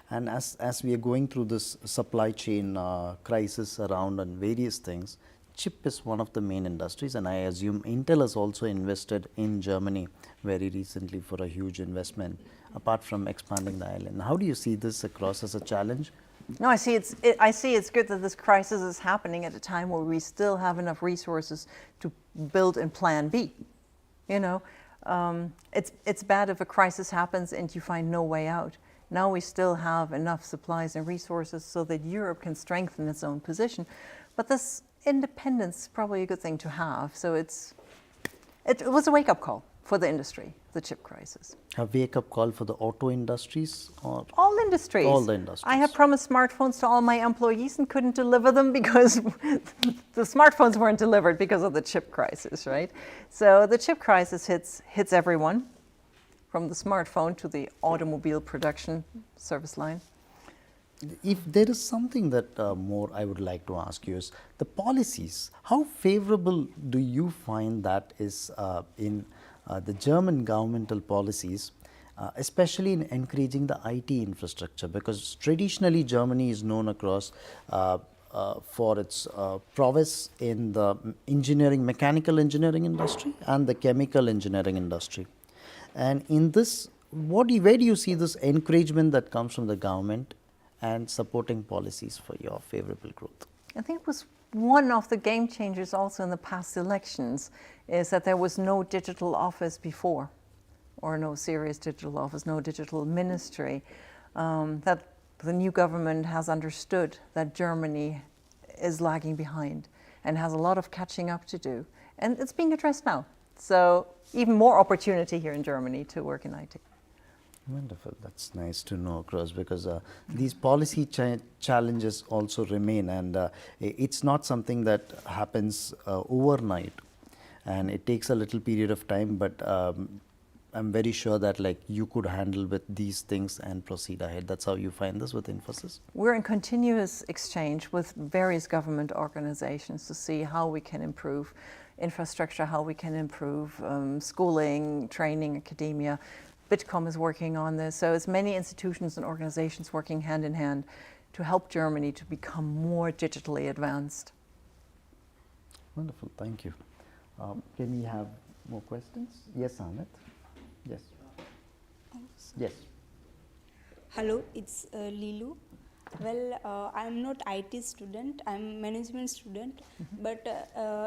A: And as we are going through this supply chain crisis around and various things, chip is one of the main industries, and I assume Intel has also invested in Germany very recently for a huge investment, apart from expanding the island. How do you see this across as a challenge?
B: No, I see it's good that this crisis is happening at a time where we still have enough resources to build in plan B. You know, It's bad if a crisis happens and you find no way out. Now we still have enough supplies and resources so that Europe can strengthen its own position. But this independence is probably a good thing to have. So it was a wake-up call for the industry, the chip crisis.
A: A wake-up call for the auto industries or
B: all industries?
A: All the industries.
B: I have promised smartphones to all my employees and couldn't deliver them because the smartphones weren't delivered because of the chip crisis, right? So the chip crisis hits everyone, from the smartphone to the automobile production service line.
A: If there is something that more I would like to ask you is the policies. How favorable do you find that is in the German governmental policies, especially in encouraging the IT infrastructure? Because traditionally Germany is known across for its prowess in the mechanical engineering industry and the chemical engineering industry. And in this, where do you see this encouragement that comes from the government and supporting policies for your favorable growth?
B: I think it was one of the game changers also in the past elections is that there was no digital office before, or no serious digital office, no digital ministry. That the new government has understood that Germany is lagging behind and has a lot of catching up to do. And it's being addressed now. So even more opportunity here in Germany to work in IT.
A: Wonderful. That's nice to know, Cross, because these policy challenges also remain, and it's not something that happens overnight, and it takes a little period of time, but I'm very sure that you could handle with these things and proceed ahead. That's how you find this with Infosys?
B: We're in continuous exchange with various government organizations to see how we can improve infrastructure, how we can improve schooling, training, academia. Bitkom is working on this. So it's many institutions and organizations working hand in hand to help Germany to become more digitally advanced.
A: Wonderful, thank you. Can we have more questions? Yes, Amit. Yes. Yes.
H: Hello, it's Lilu. Well, I'm not IT student, I'm management student, but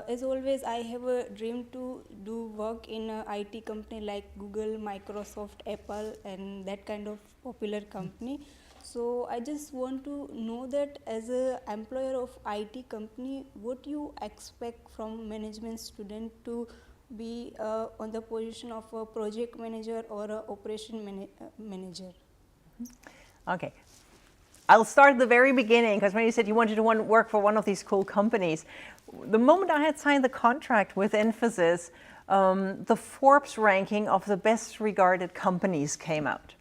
H: as always I have a dream to do work in a IT company like Google, Microsoft, Apple and that kind of popular company. So I just want to know that as an employer of IT company, what you expect from management student to be on the position of a project manager or a operation manager?
B: Okay. I'll start at the very beginning, because when you said you wanted to work for one of these cool companies, the moment I had signed the contract with Infosys, the Forbes ranking of the best regarded companies came out.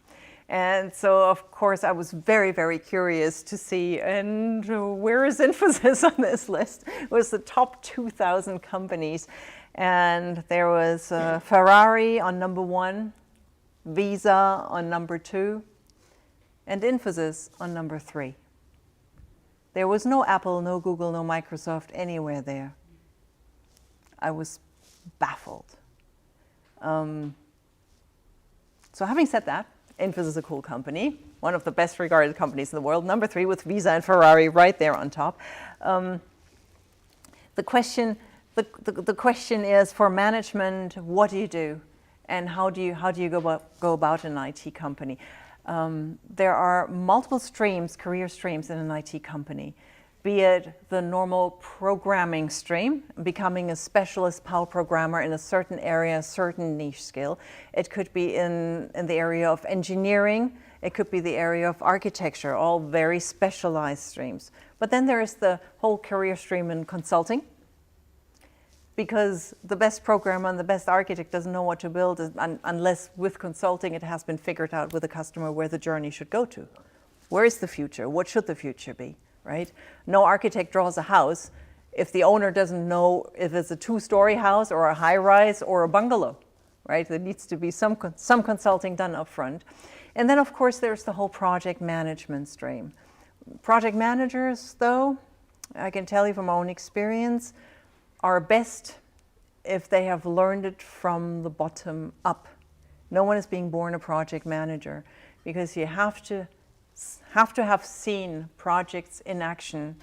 B: And so, of course, I was very, very curious to see, and where is Infosys on this list? It was the top 2,000 companies. And there was Ferrari on number 1, Visa on number 2, and Infosys on number 3. There was no Apple, no Google, no Microsoft anywhere there. I was baffled. So having said that, Infosys is a cool company, one of the best regarded companies in the world, number 3 with Visa and Ferrari right there on top. The question is, for management, what do you do? And how do you go about an IT company? There are multiple streams, career streams in an IT company, be it the normal programming stream, becoming a specialist PAL programmer in a certain area, a certain niche skill. It could be in the area of engineering. It could be the area of architecture, all very specialized streams. But then there is the whole career stream in consulting, because the best programmer and the best architect doesn't know what to build unless with consulting it has been figured out with the customer where the journey should go to. Where is the future? What should the future be, right? No architect draws a house if the owner doesn't know if it's a 2-story house or a high-rise or a bungalow, right? There needs to be some consulting done up front. And then, of course, there's the whole project management stream. Project managers, though, I can tell you from my own experience, are best if they have learned it from the bottom up. No one is being born a project manager, because you have to have seen projects in action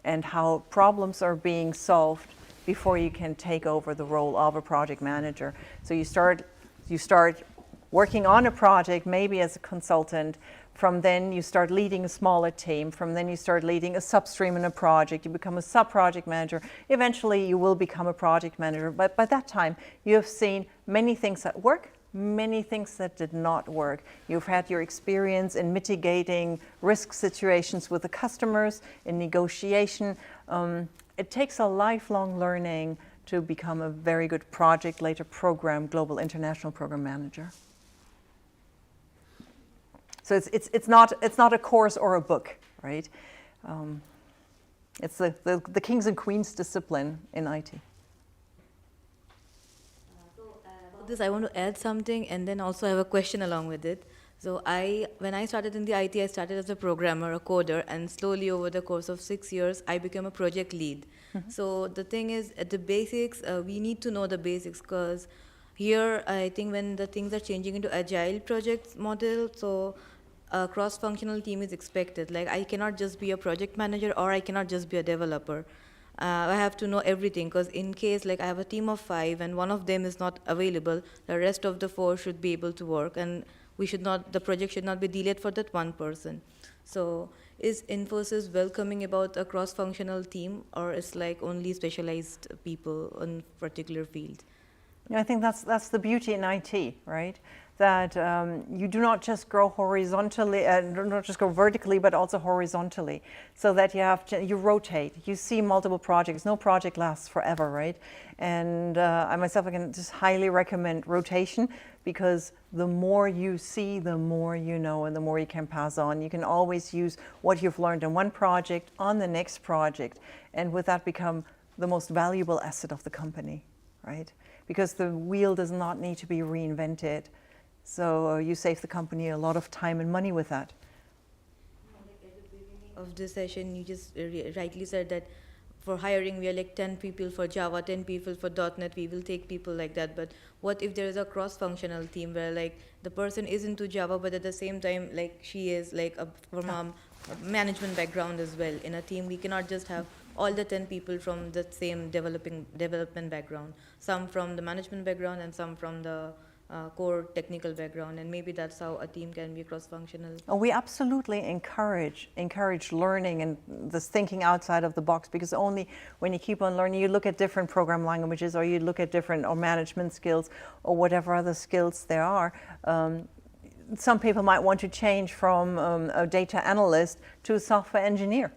B: and how problems are being solved before you can take over the role of a project manager. So you start you start working on a project, maybe as a consultant. From then you start leading a smaller team. From then you start leading a substream in a project. You become a sub-project manager. Eventually you will become a project manager. But by that time, you have seen many things that work, many things that did not work. You've had your experience in mitigating risk situations with the customers, in negotiation. It takes a lifelong learning to become a very good project, later program, global international program manager. So it's not a course or a book, right? It's the kings and queens discipline in IT.
D: This I want to add something, and then also I have a question along with it. So when I started in the IT, I started as a programmer, a coder, and slowly over the course of 6 years, I became a project lead. So the thing is, at the basics, we need to know the basics, because here I think when the things are changing into agile projects model, so a cross-functional team is expected. Like, I cannot just be a project manager, or I cannot just be a developer. I have to know everything, because in case like I have a team of 5 and one of them is not available, the rest of the 4 should be able to work, and the project should not be delayed for that one person. So is Infosys welcoming about a cross-functional team, or is like only specialized people in particular field?
B: I think that's the beauty in IT, right? That you do not just grow horizontally, not just grow vertically, but also horizontally. So that you rotate, you see multiple projects. No project lasts forever, right? And I myself, I can just highly recommend rotation, because the more you see, the more you know, and the more you can pass on. You can always use what you've learned in one project on the next project, and with that become the most valuable asset of the company, right? Because the wheel does not need to be reinvented. So you save the company a lot of time and money with that.
D: At the beginning of this session, you just rightly said that for hiring, we are like 10 people for Java, 10 people for .NET, we will take people like that. But what if there is a cross-functional team where like the person is into Java, but at the same time, like she is like from a management background as well. In a team, we cannot just have all the 10 people from the same development background. Some from the management background and some from the core technical background, and maybe that's how a team can be cross-functional.
B: We absolutely encourage learning and this thinking outside of the box, because only when you keep on learning, you look at different program languages, or you look at different or management skills, or whatever other skills there are. Some people might want to change from a data analyst to a software engineer,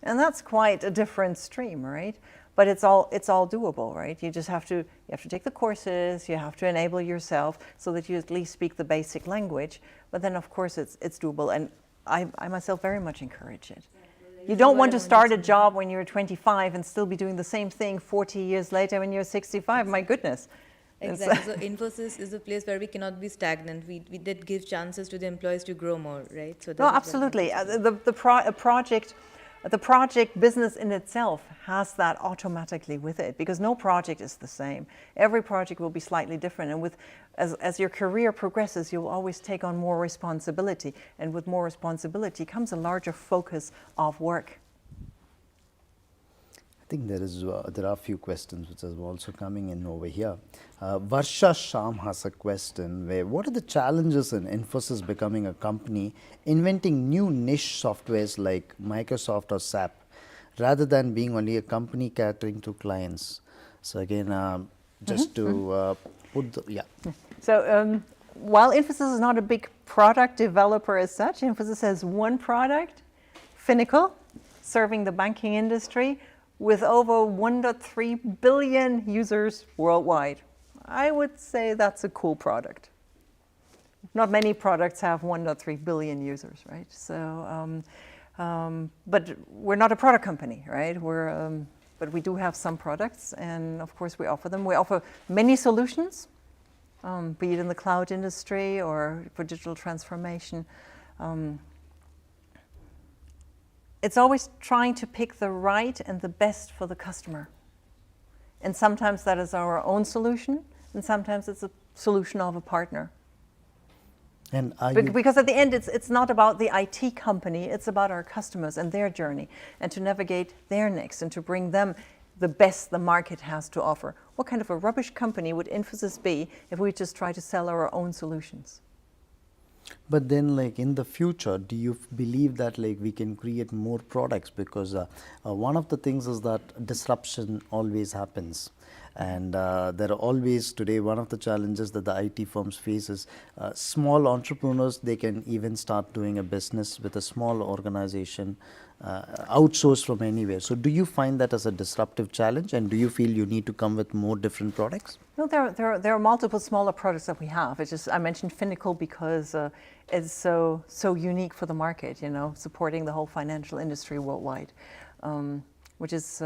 B: and that's quite a different stream, right? But it's all doable, right? You just have to take the courses, you have to enable yourself so that you at least speak the basic language. But then of course it's doable, and I myself very much encourage it. You don't want to start a job when you're 25 and still be doing the same thing 40 years later when you're 65. My goodness.
D: Exactly. So Infosys is a place where we cannot be stagnant. We did give chances to the employees to grow more, right? So
B: no, absolutely. The project business in itself has that automatically with it, because no project is the same. Every project will be slightly different, and as your career progresses, you'll always take on more responsibility, and with more responsibility comes a larger focus of work.
A: I think there are a few questions which are also coming in over here. Varsha Sham has a question where, what are the challenges in Infosys becoming a company inventing new niche softwares like Microsoft or SAP, rather than being only a company catering to clients? So again, just to put the,
B: So while Infosys is not a big product developer as such, Infosys has one product, Finacle, serving the banking industry, with over 1.3 billion users worldwide. I would say that's a cool product. Not many products have 1.3 billion users, right? So, but we're not a product company, right? But we do have some products, and of course we offer them. We offer many solutions, be it in the cloud industry or for digital transformation. It's always trying to pick the right and the best for the customer. And sometimes that is our own solution, and sometimes it's a solution of a partner.
A: And
B: because at the end, it's not about the IT company, it's about our customers and their journey, and to navigate their next, and to bring them the best the market has to offer. what kind of a rubbish company would Infosys be if we just try to sell our own solutions?
A: But then, like in the future, do you believe that like we can create more products? Because one of the things is that disruption always happens, and there are always today one of the challenges that the IT firms face is small entrepreneurs. They can even start doing a business with a small organization, outsource from anywhere. So, do you find that as a disruptive challenge, and do you feel you need to come with more different products?
B: No, there are multiple smaller products that we have. It's just I mentioned Finacle because it's so unique for the market. You know, supporting the whole financial industry worldwide, which is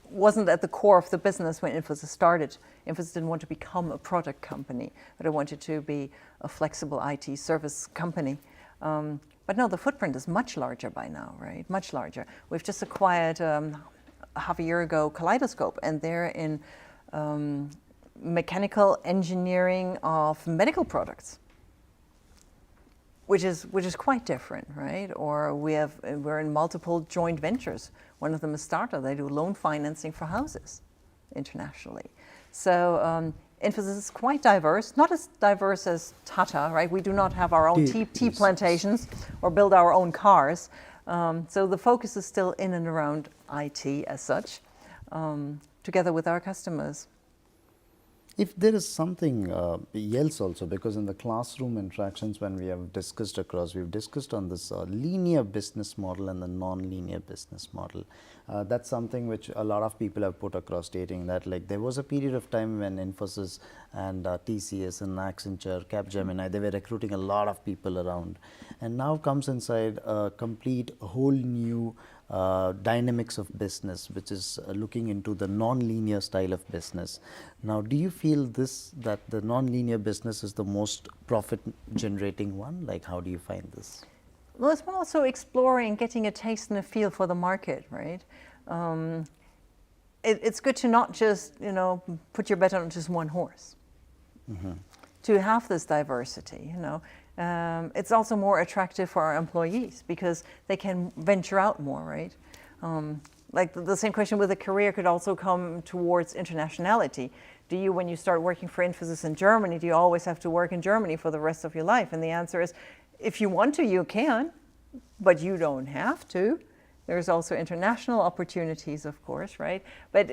B: wasn't at the core of the business when Infosys started. Infosys didn't want to become a product company, but it wanted to be a flexible IT service company. But no, the footprint is much larger by now, right? Much larger. We've just acquired half a year ago Kaleidoscope, and they're in mechanical engineering of medical products, which is quite different, right? Or we're in multiple joint ventures. One of them is Starta. They do loan financing for houses internationally. So Infosys is quite diverse, not as diverse as Tata, right? We do not have our own tea plantations or build our own cars. So the focus is still in and around IT as such, together with our customers.
A: If there is something else also, because in the classroom interactions when we have discussed across, we've discussed on this linear business model and the non-linear business model. That's something which a lot of people have put across, stating that like there was a period of time when Infosys and TCS and Accenture, Capgemini, they were recruiting a lot of people around, and now comes inside a complete whole new dynamics of business, which is looking into the non-linear style of business. Now, do you feel that the non-linear business is the most profit-generating one? Like, how do you find this?
B: Well, it's also exploring, getting a taste and a feel for the market, right? It's good to not just, put your bet on just one horse. Mm-hmm. To have this diversity, it's also more attractive for our employees because they can venture out more, right? Like the same question with a career could also come towards internationality. Do you, when you start working for Infosys in Germany, do you always have to work in Germany for the rest of your life? And the answer is, if you want to, you can, but you don't have to. There's also international opportunities, of course, right? But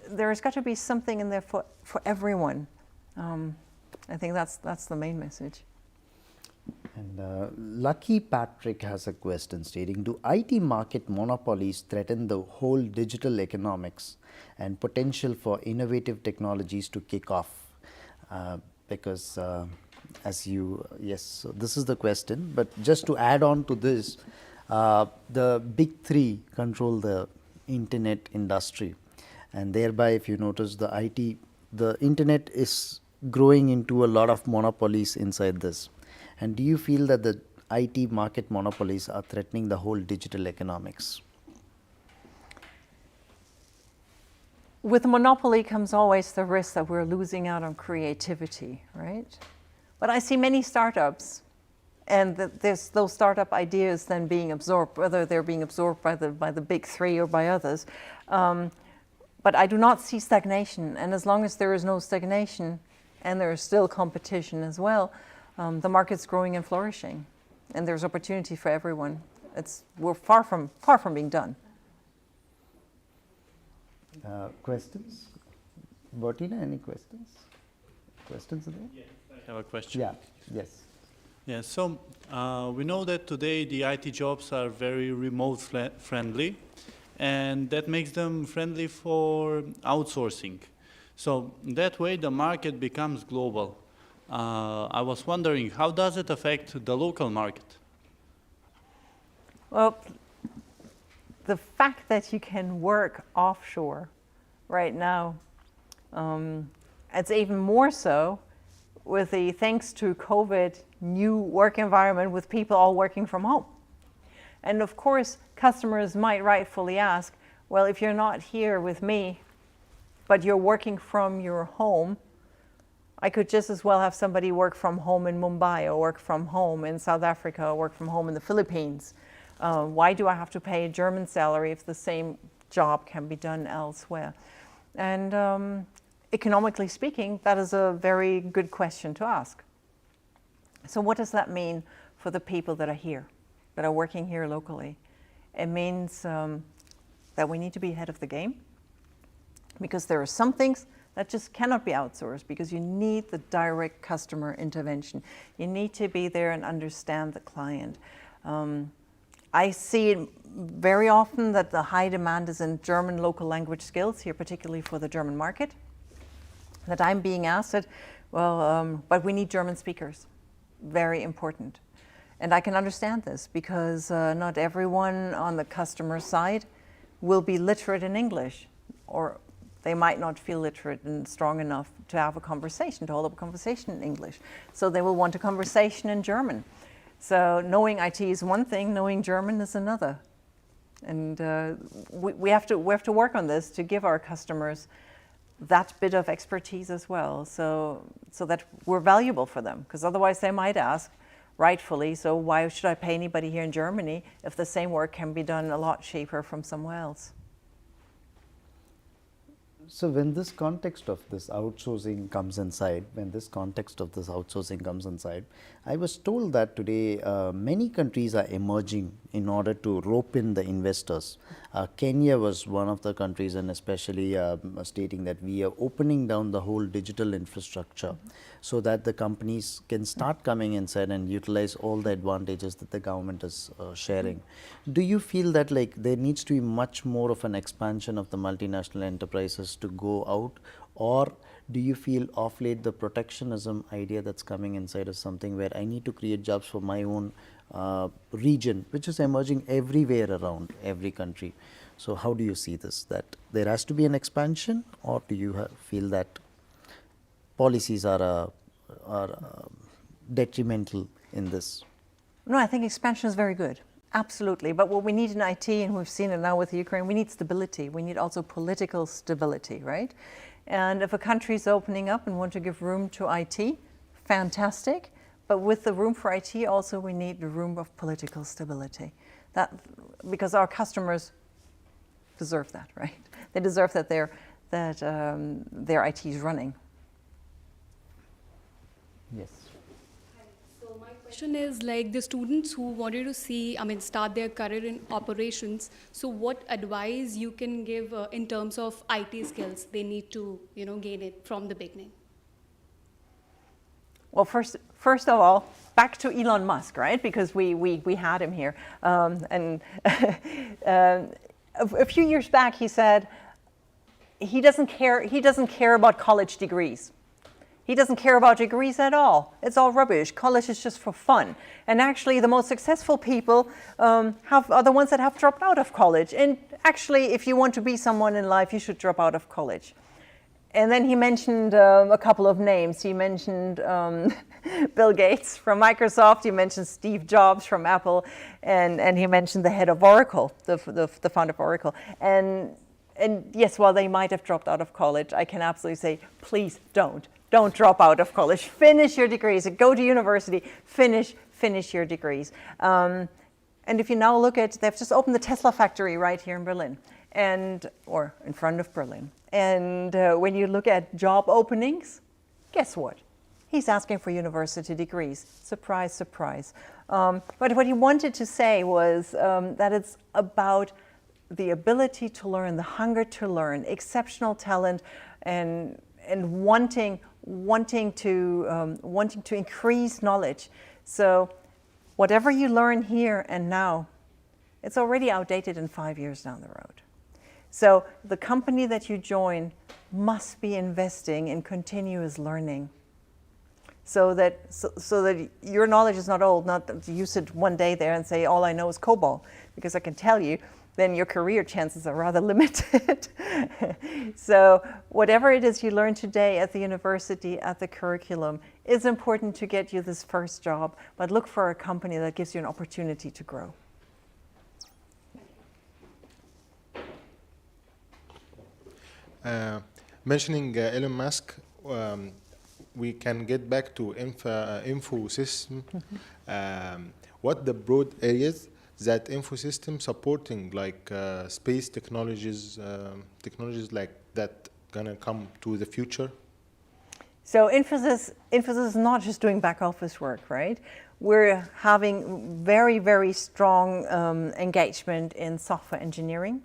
B: there's got to be something in there for everyone. I think that's the main message.
A: And Lucky Patrick has a question stating, do IT market monopolies threaten the whole digital economics and potential for innovative technologies to kick off? Because so this is the question, but just to add on to this, the big three control the internet industry, and thereby if you notice the internet is growing into a lot of monopolies inside this. And do you feel that the IT market monopolies are threatening the whole digital economics?
B: With monopoly comes always the risk that we're losing out on creativity, right? But I see many startups, and there's those startup ideas then being absorbed, whether they're being absorbed by the big three or by others. But I do not see stagnation, and as long as there is no stagnation, and there is still competition as well, the market's growing and flourishing, and there's opportunity for everyone. We're far from being done.
A: Questions? Bertina, any questions? Questions there?
I: Yeah, I have a question.
A: Yeah, yes.
I: Yeah, so we know that today the IT jobs are very remote friendly, and that makes them friendly for outsourcing. So that way the market becomes global. I was wondering, how does it affect the local market?
B: Well, the fact that you can work offshore right now, it's even more so with the, thanks to COVID, new work environment with people all working from home. And of course, customers might rightfully ask, well, if you're not here with me, but you're working from your home, I could just as well have somebody work from home in Mumbai or work from home in South Africa or work from home in the Philippines. Why do I have to pay a German salary if the same job can be done elsewhere? And economically speaking, that is a very good question to ask. So what does that mean for the people that are here, that are working here locally? It means that we need to be ahead of the game, because there are some things that just cannot be outsourced, because you need the direct customer intervention. You need to be there and understand the client. I see it very often that the high demand is in German local language skills here, particularly for the German market, that I'm being asked that, well, but we need German speakers. Very important. And I can understand this, because not everyone on the customer side will be literate in English, or they might not feel literate and strong enough to have a conversation, to hold up a conversation in English. So they will want a conversation in German. So knowing IT is one thing, knowing German is another. And we have to work on this to give our customers that bit of expertise as well, so that we're valuable for them. Because otherwise they might ask, rightfully, so why should I pay anybody here in Germany if the same work can be done a lot cheaper from somewhere else?
A: So when this context of this outsourcing comes inside, I was told that today many countries are emerging in order to rope in the investors. Kenya was one of the countries, and especially stating that we are opening down the whole digital infrastructure so that the companies can start coming inside and utilize all the advantages that the government is sharing. Do you feel that like there needs to be much more of an expansion of the multinational enterprises to go out, or do you feel of late the protectionism idea that's coming inside is something where I need to create jobs for my own region, which is emerging everywhere around every country? So how do you see this, that there has to be an expansion, or do you feel that policies are detrimental in this?
B: No, I think expansion is very good. Absolutely. But what we need in IT, and we've seen it now with Ukraine, we need stability. We need also political stability, right? And if a country is opening up and want to give room to IT, fantastic. But with the room for IT, also we need the room of political stability. That, because our customers deserve that, right? They deserve that their IT is running.
A: Yes.
J: So my question is, like, the students who wanted to start their career in operations, so what advice you can give in terms of IT skills they need to, gain it from the beginning?
B: Well, first of all, back to Elon Musk, right? Because we had him here. A few years back, he said he doesn't care about college degrees. He doesn't care about degrees at all. It's all rubbish. College is just for fun. And actually, the most successful people are the ones that have dropped out of college. And actually, if you want to be someone in life, you should drop out of college. And then he mentioned a couple of names. He mentioned Bill Gates from Microsoft. He mentioned Steve Jobs from Apple. And he mentioned the head of Oracle, the founder of Oracle. And yes, while they might have dropped out of college, I can absolutely say, please don't. Don't drop out of college. Finish your degrees. Go to university. Finish your degrees. And if you now look at, they've just opened the Tesla factory right here in Berlin, or in front of Berlin. And when you look at job openings, guess what? He's asking for university degrees. Surprise, surprise. But what he wanted to say was that it's about the ability to learn, the hunger to learn, exceptional talent, and wanting to increase knowledge. So whatever you learn here and now, it's already outdated in 5 years down the road. So the company that you join must be investing in continuous learning, so that your knowledge is not old, not that you sit one day there and say, all I know is COBOL, because I can tell you, then your career chances are rather limited. So whatever it is you learn today at the university, at the curriculum, is important to get you this first job, but look for a company that gives you an opportunity to grow.
C: Mentioning Elon Musk, we can get back to Infosys. What the broad areas that Infosystem supporting, like space technologies, technologies like that
K: going to come to the future?
B: So Infosys is not just doing back office work, right? We're having very, very strong engagement in software engineering,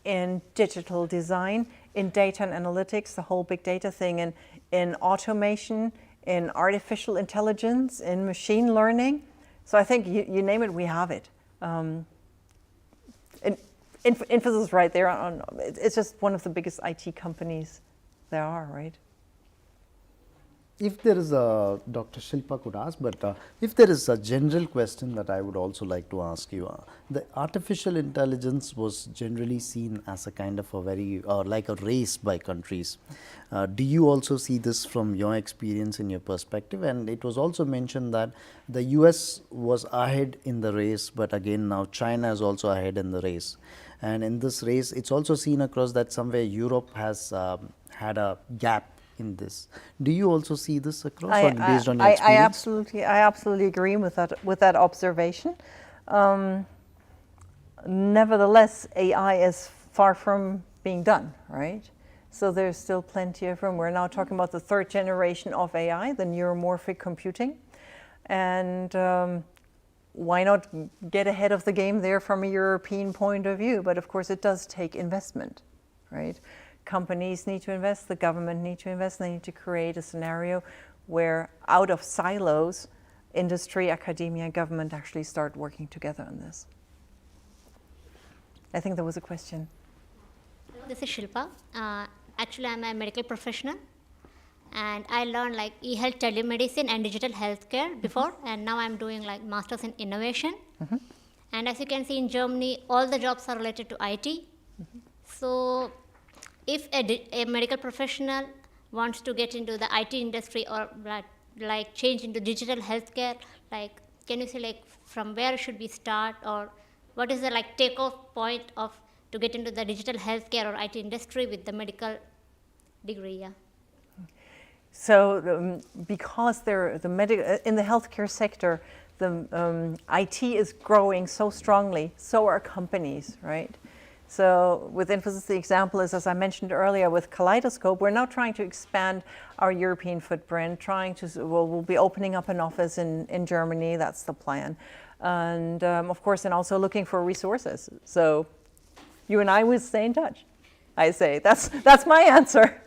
B: in digital design, in data and analytics, the whole big data thing, in automation, in artificial intelligence, in machine learning. So I think you name it, we have it. Infosys is right there. It's just one of the biggest IT companies there are, right?
A: If there is a, Dr. Shilpa could ask, but if there is a general question that I would also like to ask you, the artificial intelligence was generally seen as a kind of a very, like a race by countries. Do you also see this from your experience in your perspective? And it was also mentioned that the US was ahead in the race, but again now China is also ahead in the race. And in this race, it's also seen across that somewhere Europe has had a gap in this. Do you also see this across based on your experience?
B: I absolutely agree with that observation. Nevertheless, AI is far from being done, right? So there's still plenty of room. We're now talking about the third generation of AI, the neuromorphic computing. And why not get ahead of the game there from a European point of view? But of course, it does take investment, right? Companies need to invest, the government need to invest, they need to create a scenario where out of silos, industry, academia, government actually start working together on this. I think there was a question.
L: This is Shilpa. Actually, I'm a medical professional, and I learned like e-health, telemedicine, and digital healthcare before, and now I'm doing like masters in innovation. And as you can see in Germany, all the jobs are related to IT. So if a medical professional wants to get into the IT industry or like change into digital healthcare, like can you say like from where should we start, or what is the like takeoff point of to get into the digital healthcare or IT industry with the medical degree? Yeah.
B: So because in the healthcare sector, the IT is growing so strongly, so are companies, right? So with Infosys, the example is, as I mentioned earlier, with Kaleidoscope, we're now trying to expand our European footprint, we'll be opening up an office in Germany, that's the plan. And of course, and also looking for resources. So you and I will stay in touch, I say. That's my answer.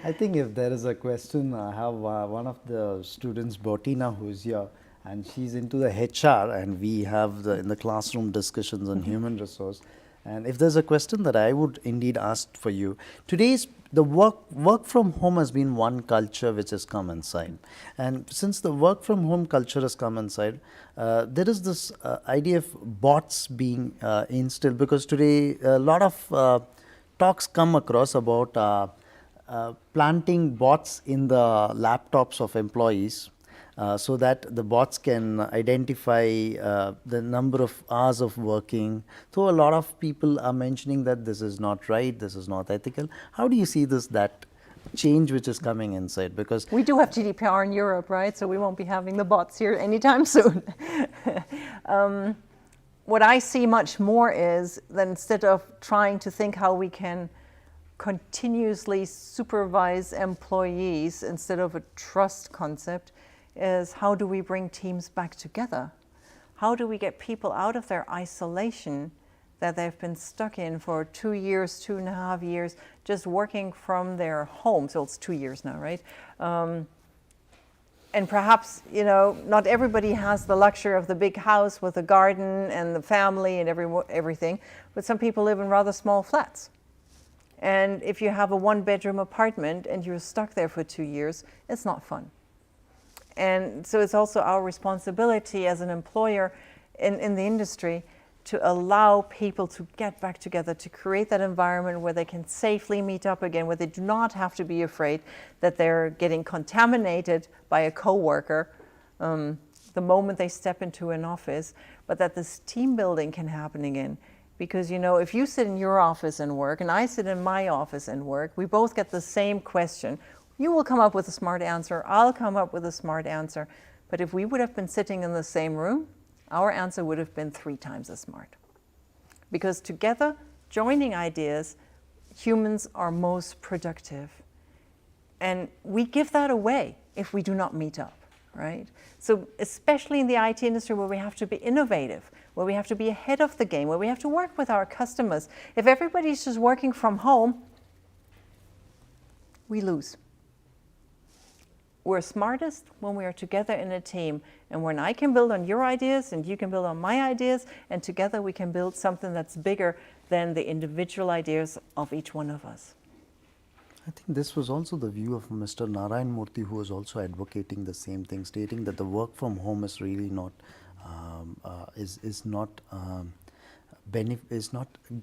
A: I think if there is a question, I have one of the students, Botina, who is here, and she's into the HR, and we have in the classroom discussions on human resource. And if there's a question that I would indeed ask for you, the work from home has been one culture which has come inside. And since the work from home culture has come inside, there is this idea of bots being instilled, because today a lot of talks come across about planting bots in the laptops of employees, so that the bots can identify the number of hours of working. So a lot of people are mentioning that this is not right, this is not ethical. How do you see that change which is coming inside? Because
B: we do have GDPR in Europe, right? So we won't be having the bots here anytime soon. What I see much more is that instead of trying to think how we can continuously supervise employees instead of a trust concept, is how do we bring teams back together? How do we get people out of their isolation that they've been stuck in for 2 years, 2.5 years, just working from their home? So it's 2 years now, right? And perhaps, not everybody has the luxury of the big house with a garden and the family and everything, but some people live in rather small flats. And if you have a 1-bedroom apartment and you're stuck there for 2 years, it's not fun. And so it's also our responsibility as an employer in the industry to allow people to get back together, to create that environment where they can safely meet up again, where they do not have to be afraid that they're getting contaminated by a coworker the moment they step into an office, but that this team building can happen again. Because, if you sit in your office and work, and I sit in my office and work, we both get the same question. You will come up with a smart answer, I'll come up with a smart answer. But if we would have been sitting in the same room, our answer would have been 3 times as smart. Because together, joining ideas, humans are most productive. And we give that away if we do not meet up, right? So especially in the IT industry where we have to be innovative, where we have to be ahead of the game, where we have to work with our customers, if everybody's just working from home, we lose. We're smartest when we are together in a team, and when I can build on your ideas and you can build on my ideas, and together we can build something that's bigger than the individual ideas of each one of us.
A: I think this was also the view of Mr. Narayan Murthy, who was also advocating the same thing, stating that the work from home is really not is not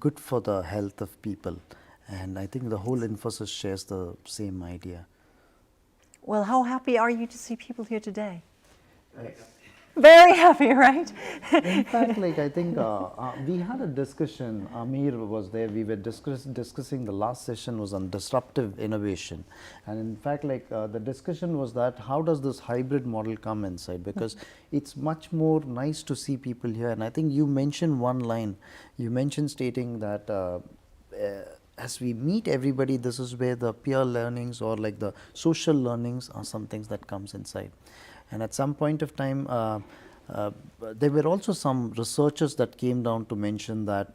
A: good for the health of people, and I think the whole Infosys shares the same idea.
B: Well, how happy are you to see people here today? Very happy, right?
A: In fact, like I think we had a discussion. Amir was there. We were discussing. The last session was on disruptive innovation, and in fact, like the discussion was that how does this hybrid model come inside? Because it's much more nice to see people here. And I think you mentioned one line. You mentioned stating that. As we meet everybody, this is where the peer learnings or like the social learnings are some things that comes inside. And at some point of time, there were also some researchers that came down to mention that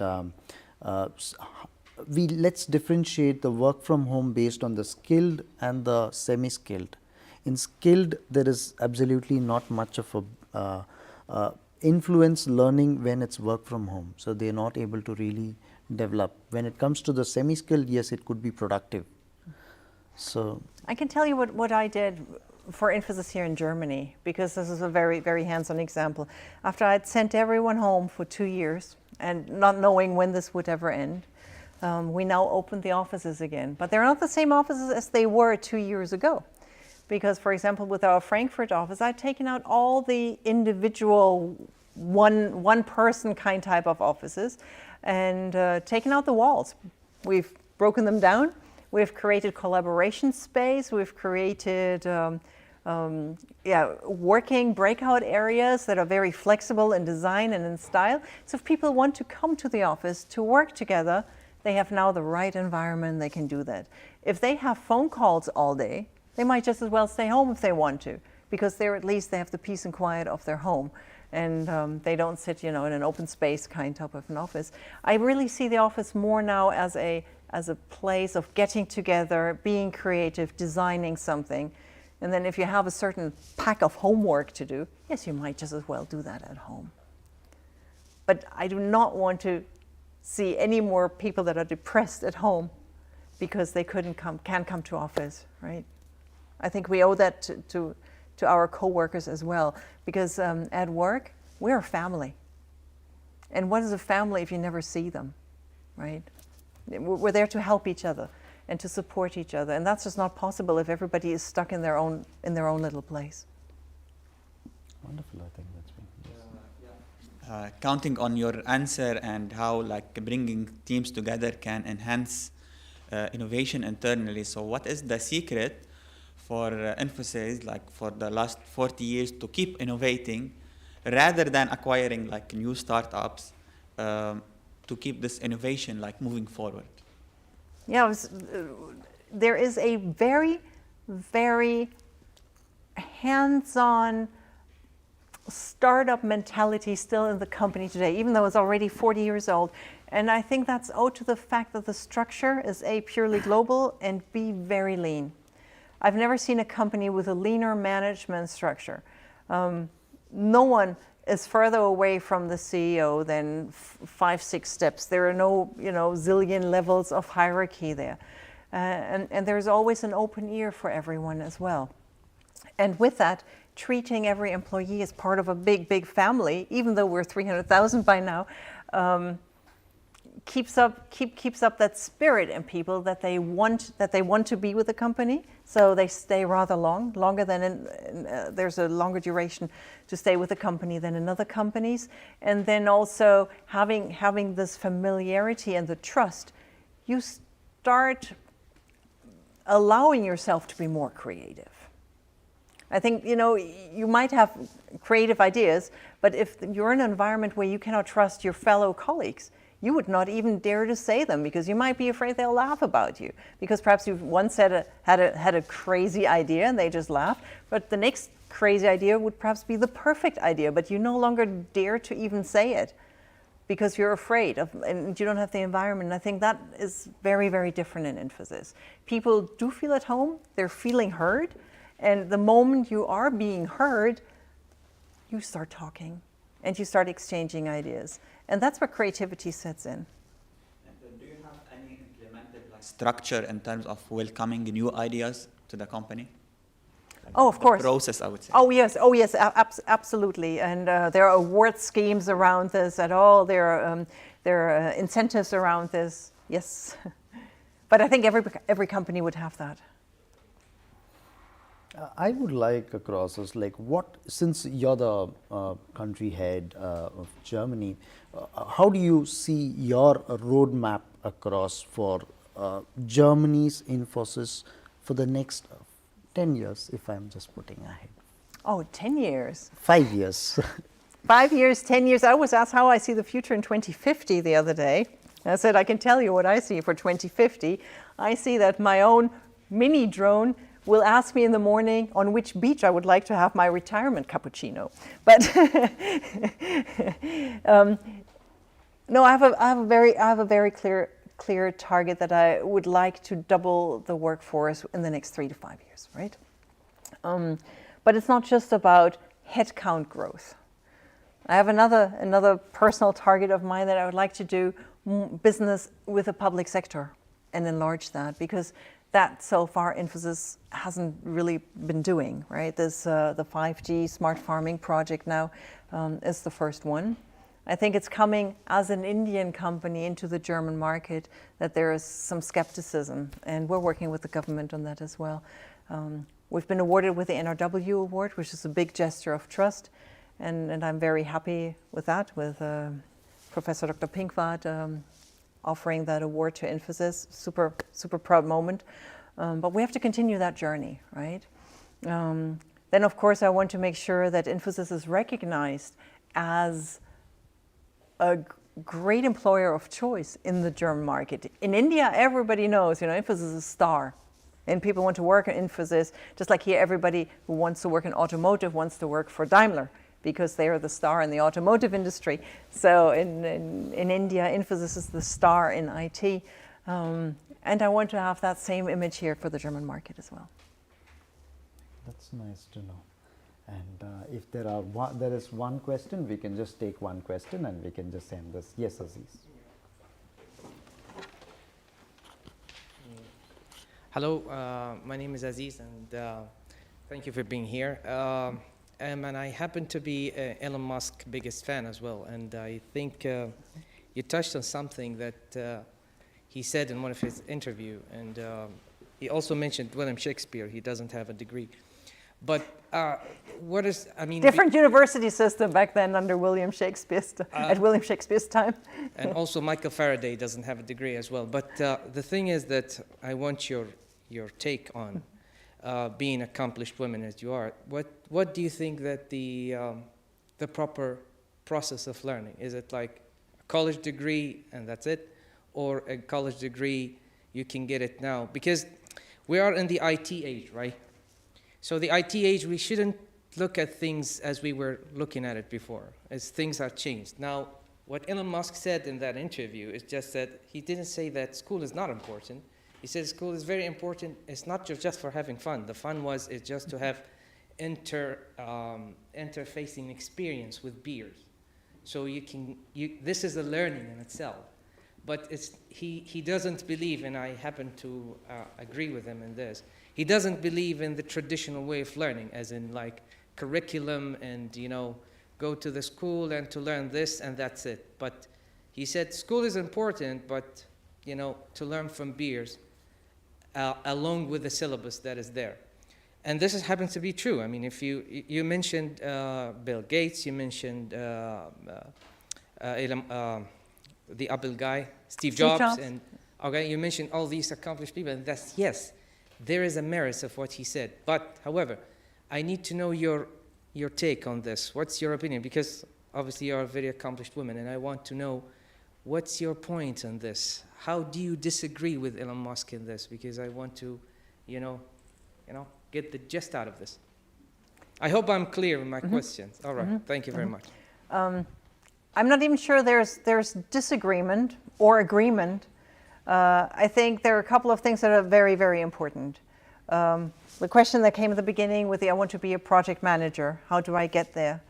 A: let's differentiate the work from home based on the skilled and the semi-skilled. In skilled, there is absolutely not much of a influence learning when it's work from home. So they're not able to really develop. When it comes to the semi-skilled, yes, it could be productive. So
B: I can tell you what I did for Infosys here in Germany, because this is a very, very hands-on example. After I'd sent everyone home for 2 years and not knowing when this would ever end, we now opened the offices again. But they're not the same offices as they were 2 years ago. Because, for example, with our Frankfurt office, I'd taken out all the individual one person kind type of offices and taken out the walls. We've broken them down. We've created collaboration space. We've created working breakout areas that are very flexible in design and in style. So if people want to come to the office to work together, they have now the right environment. They can do that. If they have phone calls all day, they might just as well stay home if they want to, because they're at least they have the peace and quiet of their home. And they don't sit, in an open space kind of an office. I really see the office more now as a place of getting together, being creative, designing something. And then if you have a certain pack of homework to do, yes, you might just as well do that at home. But I do not want to see any more people that are depressed at home because they can't come to office, right? I think we owe that to our coworkers as well, because at work, we're a family. And what is a family if you never see them, right? We're there to help each other and to support each other, and that's just not possible if everybody is stuck in their own little place.
A: Wonderful, I think that's been.
E: Counting on your answer and how bringing teams together can enhance innovation internally. So what is the secret for Infosys, for the last 40 years, to keep innovating rather than acquiring new startups, to keep this innovation moving forward?
B: Yeah, there is a very, very hands-on startup mentality still in the company today, even though it's already 40 years old. And I think that's owed to the fact that the structure is A, purely global, and B, very lean. I've never seen a company with a leaner management structure. No one is further away from the CEO than 5, 6 steps. There are no, zillion levels of hierarchy there. And there's always an open ear for everyone as well. And with that, treating every employee as part of a big, big family, even though we're 300,000 by now, keeps up that spirit in people that they want to be with the company, so they stay rather longer than there's a longer duration to stay with the company than in other companies. And then also having this familiarity and the trust, you start allowing yourself to be more creative. I think, you might have creative ideas, but if you're in an environment where you cannot trust your fellow colleagues, you would not even dare to say them because you might be afraid they'll laugh about you. Because perhaps you've once had a crazy idea and they just laugh, but the next crazy idea would perhaps be the perfect idea, but you no longer dare to even say it because you're afraid of, and you don't have the environment. And I think that is very, very different in Infosys. People do feel at home, they're feeling heard, and the moment you are being heard, you start talking and you start exchanging ideas. And that's where creativity sets in.
E: And do you have any implemented structure in terms of welcoming new ideas to the company?
B: Oh, of course.
E: Process, I would say.
B: Oh, yes, absolutely. And there are award schemes around this at all. There are incentives around this, yes. But I think every company would have that.
A: I would like across us, like since you're the country head of Germany, how do you see your roadmap across for Germany's Infosys for the next 10 years, if I'm just putting ahead?
B: Oh, 10 years.
A: 5 years.
B: 5 years, 10 years. I was asked how I see the future in 2050 the other day. I said, I can tell you what I see for 2050. I see that my own mini drone will ask me in the morning on which beach I would like to have my retirement cappuccino. But no, I have a very clear target that I would like to double the workforce in the next 3 to 5 years, right? But it's not just about headcount growth. I have another personal target of mine that I would like to do business with the public sector and enlarge that, because that so far Infosys hasn't really been doing, right? This the 5G smart farming project now is the first one. I think it's coming as an Indian company into the German market that there is some skepticism, and we're working with the government on that as well. We've been awarded with the NRW award, which is a big gesture of trust, and I'm very happy with that, with Professor Dr. Pinkwart offering that award to Infosys. Super proud moment. But we have to continue that journey, right? Then, of course, I want to make sure that Infosys is recognized as a great employer of choice in the German market. In India, everybody knows, Infosys is a star. And people want to work in Infosys, just like here, everybody who wants to work in automotive wants to work for Daimler, because they are the star in the automotive industry. So in India, Infosys is the star in IT. And I want to have that same image here for the German market as well.
A: That's nice to know. And if there is one question, we can just take one question and we can just end this. Yes, Aziz.
K: Hello, my name is Aziz, and thank you for being here. And I happen to be Elon Musk's biggest fan as well, and I think you touched on something that he said in one of his interviews, and he also mentioned William Shakespeare. He doesn't have a degree. But
B: different university system back then under William Shakespeare's at William Shakespeare's time.
K: And also Michael Faraday doesn't have a degree as well. But the thing is that I want your take on being accomplished women as you are. What do you think that the proper process of learning? Is it like a college degree and that's it, or a college degree you can get it now? Because we are in the IT age, right? So the IT age, we shouldn't look at things as we were looking at it before, as things have changed. Now, what Elon Musk said in that interview is just that he didn't say that school is not important. He said school is very important. It's not just for having fun. The fun is just to have interfacing experience with peers. So this is a learning in itself. But he doesn't believe, and I happen to agree with him in this, he doesn't believe in the traditional way of learning, as in like curriculum and, go to the school and to learn this and that's it. But he said school is important, but, to learn from peers along with the syllabus that is there. And this happens to be true. I mean, if you mentioned Bill Gates, you mentioned the Apple guy, Steve Jobs. And okay, you mentioned all these accomplished people, and that's, yes, there is a merit of what he said. But, however, I need to know your take on this. What's your opinion? Because obviously you're a very accomplished woman, and I want to know what's your point on this? How do you disagree with Elon Musk in this? Because I want to, get the gist out of this. I hope I'm clear with my questions. All right, thank you very much.
B: I'm not even sure there's disagreement or agreement. I think there are a couple of things that are very, very important. The question that came at the beginning with I want to be a project manager. How do I get there?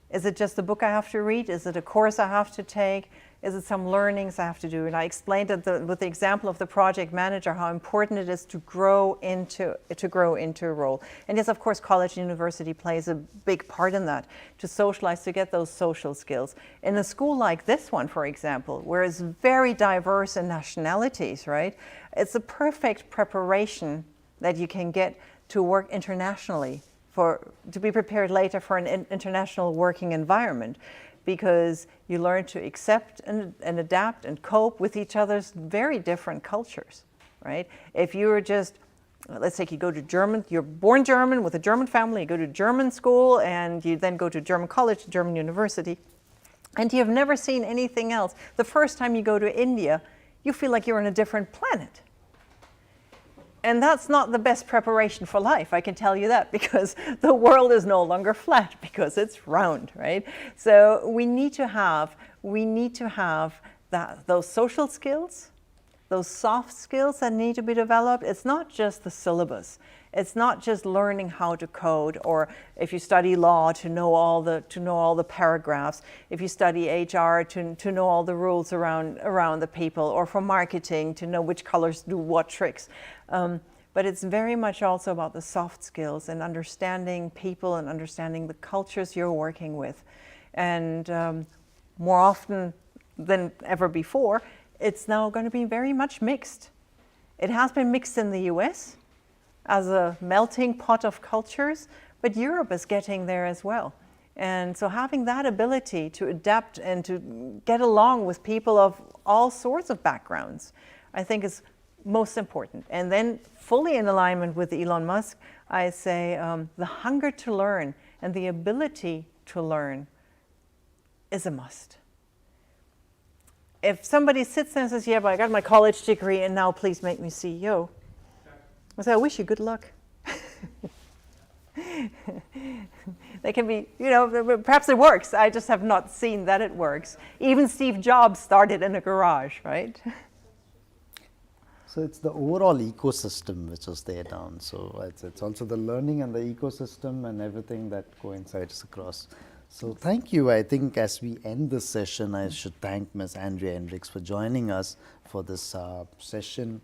B: Is it just a book I have to read? Is it a course I have to take? Is it some learnings I have to do? And I explained with the example of the project manager how important it is to grow into a role. And yes, of course, college and university plays a big part in that, to socialize, to get those social skills. In a school like this one, for example, where it's very diverse in nationalities, right? It's a perfect preparation that you can get to work internationally, to be prepared later for an international working environment, because you learn to accept and adapt and cope with each other's very different cultures, right? If you're just, let's say you go to German, you're born German with a German family, you go to German school, and you then go to German college, German university, and you have never seen anything else. The first time you go to India, you feel like you're on a different planet. And that's not the best preparation for life, I can tell you that, because the world is no longer flat, because it's round, right? So we need to have those social skills, those soft skills that need to be developed. It's not just the syllabus. It's not just learning how to code, or if you study law to know all the paragraphs. If you study HR to know all the rules around the people, or for marketing to know which colors do what tricks. But it's very much also about the soft skills and understanding people and understanding the cultures you're working with. And more often than ever before, it's now going to be very much mixed. It has been mixed in the US as a melting pot of cultures, but Europe is getting there as well. And so having that ability to adapt and to get along with people of all sorts of backgrounds, I think is most important. And then fully in alignment with Elon Musk, I say the hunger to learn and the ability to learn is a must. If somebody sits there and says, yeah, but I got my college degree and now please make me CEO, I say, I wish you good luck. They can be, perhaps it works. I just have not seen that it works. Even Steve Jobs started in a garage, right?
A: So it's the overall ecosystem which is there down. So it's also the learning and the ecosystem and everything that coincides across. So thank you. I think as we end this session, I should thank Ms. Andrea Hendrickx for joining us for this session.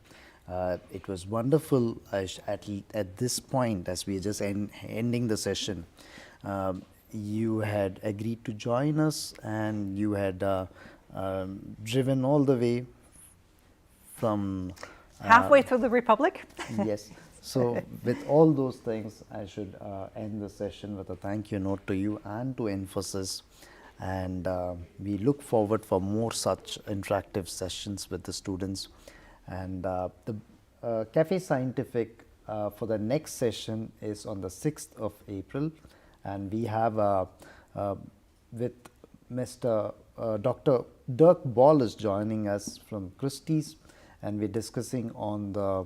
A: It was wonderful at this point, as we are just ending the session. You had agreed to join us, and you had driven all the way from
B: halfway through the Republic.
A: Yes. So with all those things, I should end the session with a thank you note to you and to Infosys. And we look forward for more such interactive sessions with the students. And the Café Scientifique for the next session is on the 6th of April. And we have with Mr. Dr. Dirk Ball is joining us from Christie's, and we're discussing on the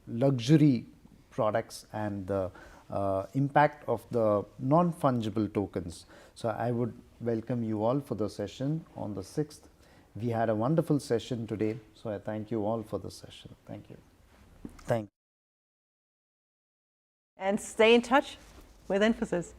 A: luxury products and the impact of the non-fungible tokens. So I would welcome you all for the session on the 6th. We had a wonderful session today, so I thank you all for the session. Thank you. Thank you.
B: And stay in touch with Infosys.